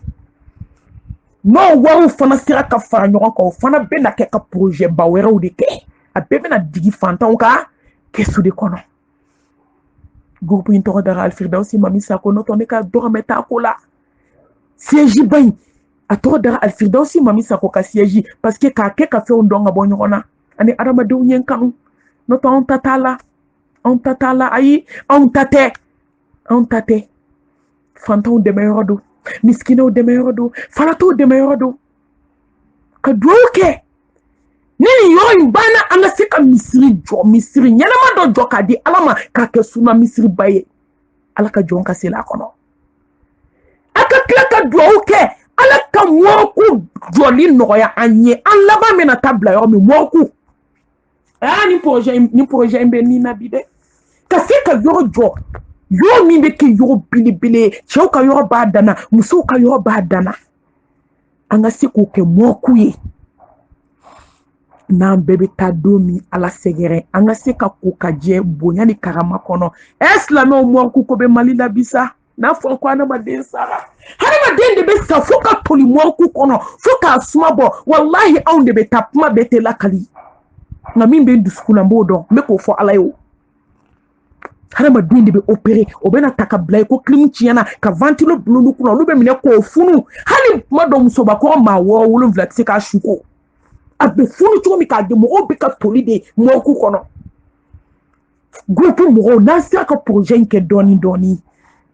n'o wariw fana sera ka fara ɲɔgɔn kan o fana bɛ na kɛ ka projet ba wɛrɛw de kɛ a bɛɛ bɛna digi fantanw ka kɛsu de kɔnɔ groupe in tɔgɔ dara alfirdausi mami sako n'o tɛ ne ka dɔrɔmɛ t'a ko la siège ba in a tɔgɔ dara alfirdausi mami sako ka siège parce que k'a kɛ ka fɛnw dɔn ka bɔ ɲɔgɔn na ani adamadenw ye n kanu n'o tɛ anw ta t'a la ayi anw ta tɛ fantanw dɛmɛyɔrɔ don miskinaw dɛmɛyɔrɔ don falatɔw dɛmɛyɔrɔ don ka duwawu kɛ ni nin yɔrɔ in banna an ka se ka misiri ɲɛnama dɔ jɔ k'a di ala ma k'a kɛ suna misiri ba ye ala ka jɔn ka seli a kɔnɔ a ka tila ka duwawu kɛ ala ka mɔriku jɔli nɔgɔya an ye an laban bɛna taa bila yɔrɔ min mɔriku nin projet in bɛ nin na bi dɛ ka se ka yɔrɔ jɔ yɔrɔ min bɛ kɛ yɔrɔ belebele cɛw ka yɔrɔ b'a danna musow ka yɔrɔ b'a danna an ka se k'o kɛ mɔriku ye n'an bɛɛ bɛ taa don min ala sɛgɛrɛ an ka se ka ko ka jɛ bonya ni karama kɔnɔ silamɛw mɔriku ko bɛ mali la bi sa n'a fɔra ko adamaden sara hadamaden de bɛ sa fo ka toli mɔriku kɔnɔ fo k'a suma bɔ walahi anw de bɛ taa kuma bɛɛ tɛ lakali nka min bɛ n dusukun na n b'o dɔn n bɛ k'o fɔ ala ye o Harama duinde be opérer obena takabla ko clim tiana ka ventilo blulu kuno lube mine ko funu hani madom soba ko ma wo wulum vlaxi ka shuko abe funu to mi ka de mo obi ka tolide mo ku kono groupe mo na sia ka projet ke doni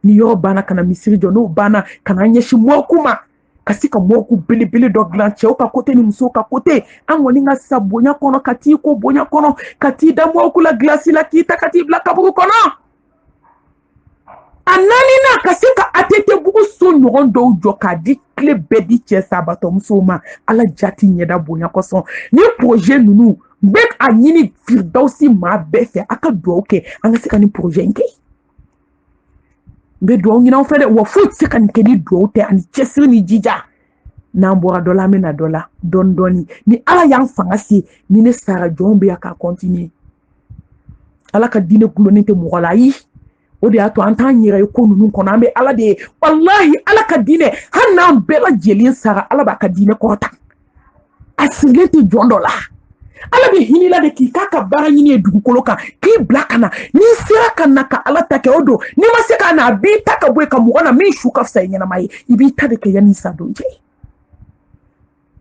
ni yo bana kana misiri jo no bana kana nyeshi mo kuma kasika mo ku bili do glanche o ka kote ni muso ka kote an woni nga sabonya kono kati ko bonya kono kati da mo ku la glace la kita kati bla kaburu kono anani na kasika atete bugu so nyogon do jo ka di clé bedi che sabato muso ma ala jati nyeda bonya ko son ni projet nunu bek anyini firdausi ma befe aka do oke anga sika ni projet nke be do nyina fede wo fu sika ni kedi do te ani chesiri ni jija na mbora dola mena dola dondoni ni ala yang fangasi ni ne sara jombe aka continue ala ka dine kulonite mugola yi o de ato antan yira ko nunu kono ambe ala de wallahi ala ka dine hanna bela jelin sara ala ba ka dine ko ta asilete jondola ala be hinila de ki kaka bara nyini dugukolo ka ki blakana ni sira kana ka ala take odo ni maseka na bi taka boy ka mugona min shuka fsa nyana mai ibi tade ke yani sa donje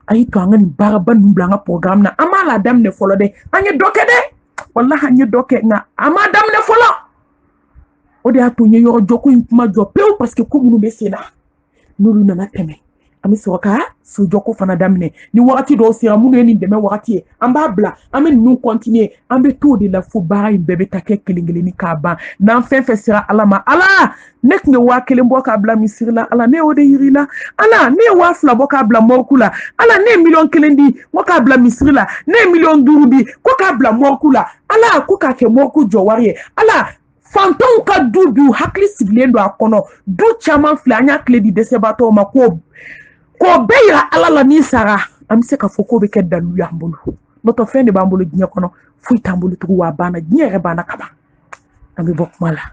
ayi to angani bara ban blanga program na amala dam ne folo de anye doke de wallahi anye doke nga ama dam ne folo o de ato nye yoro joko kuma jo pew parce que ko munu be sena nuru na teme ami soka su joko fana damne ni wakati do sira munu ni deme wakati amba bla ame nu continuer ambe to de la fo bara bebe take kelingele ni kaba na fe sira alama ala nek ne wa kelembo ka bla misirla ala ne o de yirila ala ne wa fla boka bla morkula ala ne million kelendi boka bla misirla ne million durubi ko ka bla morkula ala ko ka ke morku jowari ala fantom ka du hakli siglendo akono du chaman fla anya kledi desebato ma ko beira ala la ni sara amse ka foko be kedda lu yambulu noto fende bambulu nya kono fu tambulu tu wa bana nyere bana kaba ambe bok mala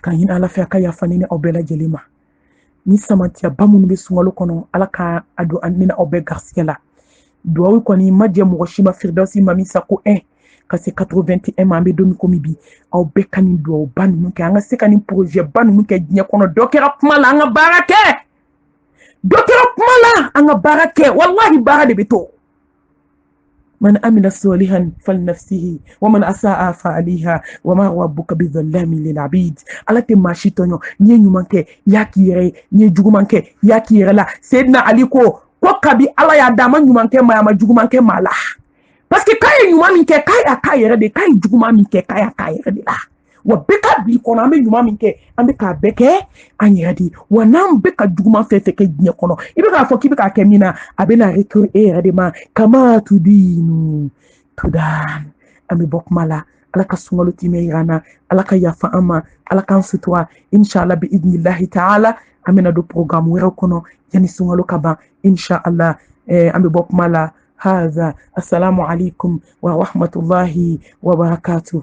kan yin ala fa ka ya fanini obela jelima ni samantia bamunu be sungalo kono ala ka adu anina obe garsiela do ko ni madje mo shima firdausi mami sako kasi 81 mambe domi komibi au bekani do banu nuke anga sekani projet banu nuke nya kono dokera mala anga barake dokera mala anga barake wallahi barade beto man amila salihan falnafsihi wa man asaa fa aliha wa ma rabbuka bidhallami lil abid alate mashitonyo nye nyumanke yakire nye jugumanke yakire la sayyidina ali ko kabi ala ya dama nyumanke ma jugumanke mala parce que quand nyuma min ke kaya kaya de kay juguma min ke kaya kaya de la wa beka bi kono ambe nyuma min ke ambe ka beke anyadi wa nam beka juguma fe ke nya kono ibe ka fo kibe ka kemina abena recur de ma kama tudinu tudan ambe bok mala ala ka sungalo time irana ala ka yafa ama ala kan sutwa inshallah bi idnillahi ta'ala amena do programme wero kono yani sungalo kaba inshallah ambe bok mala هذا السلام عليكم ورحمة الله وبركاته.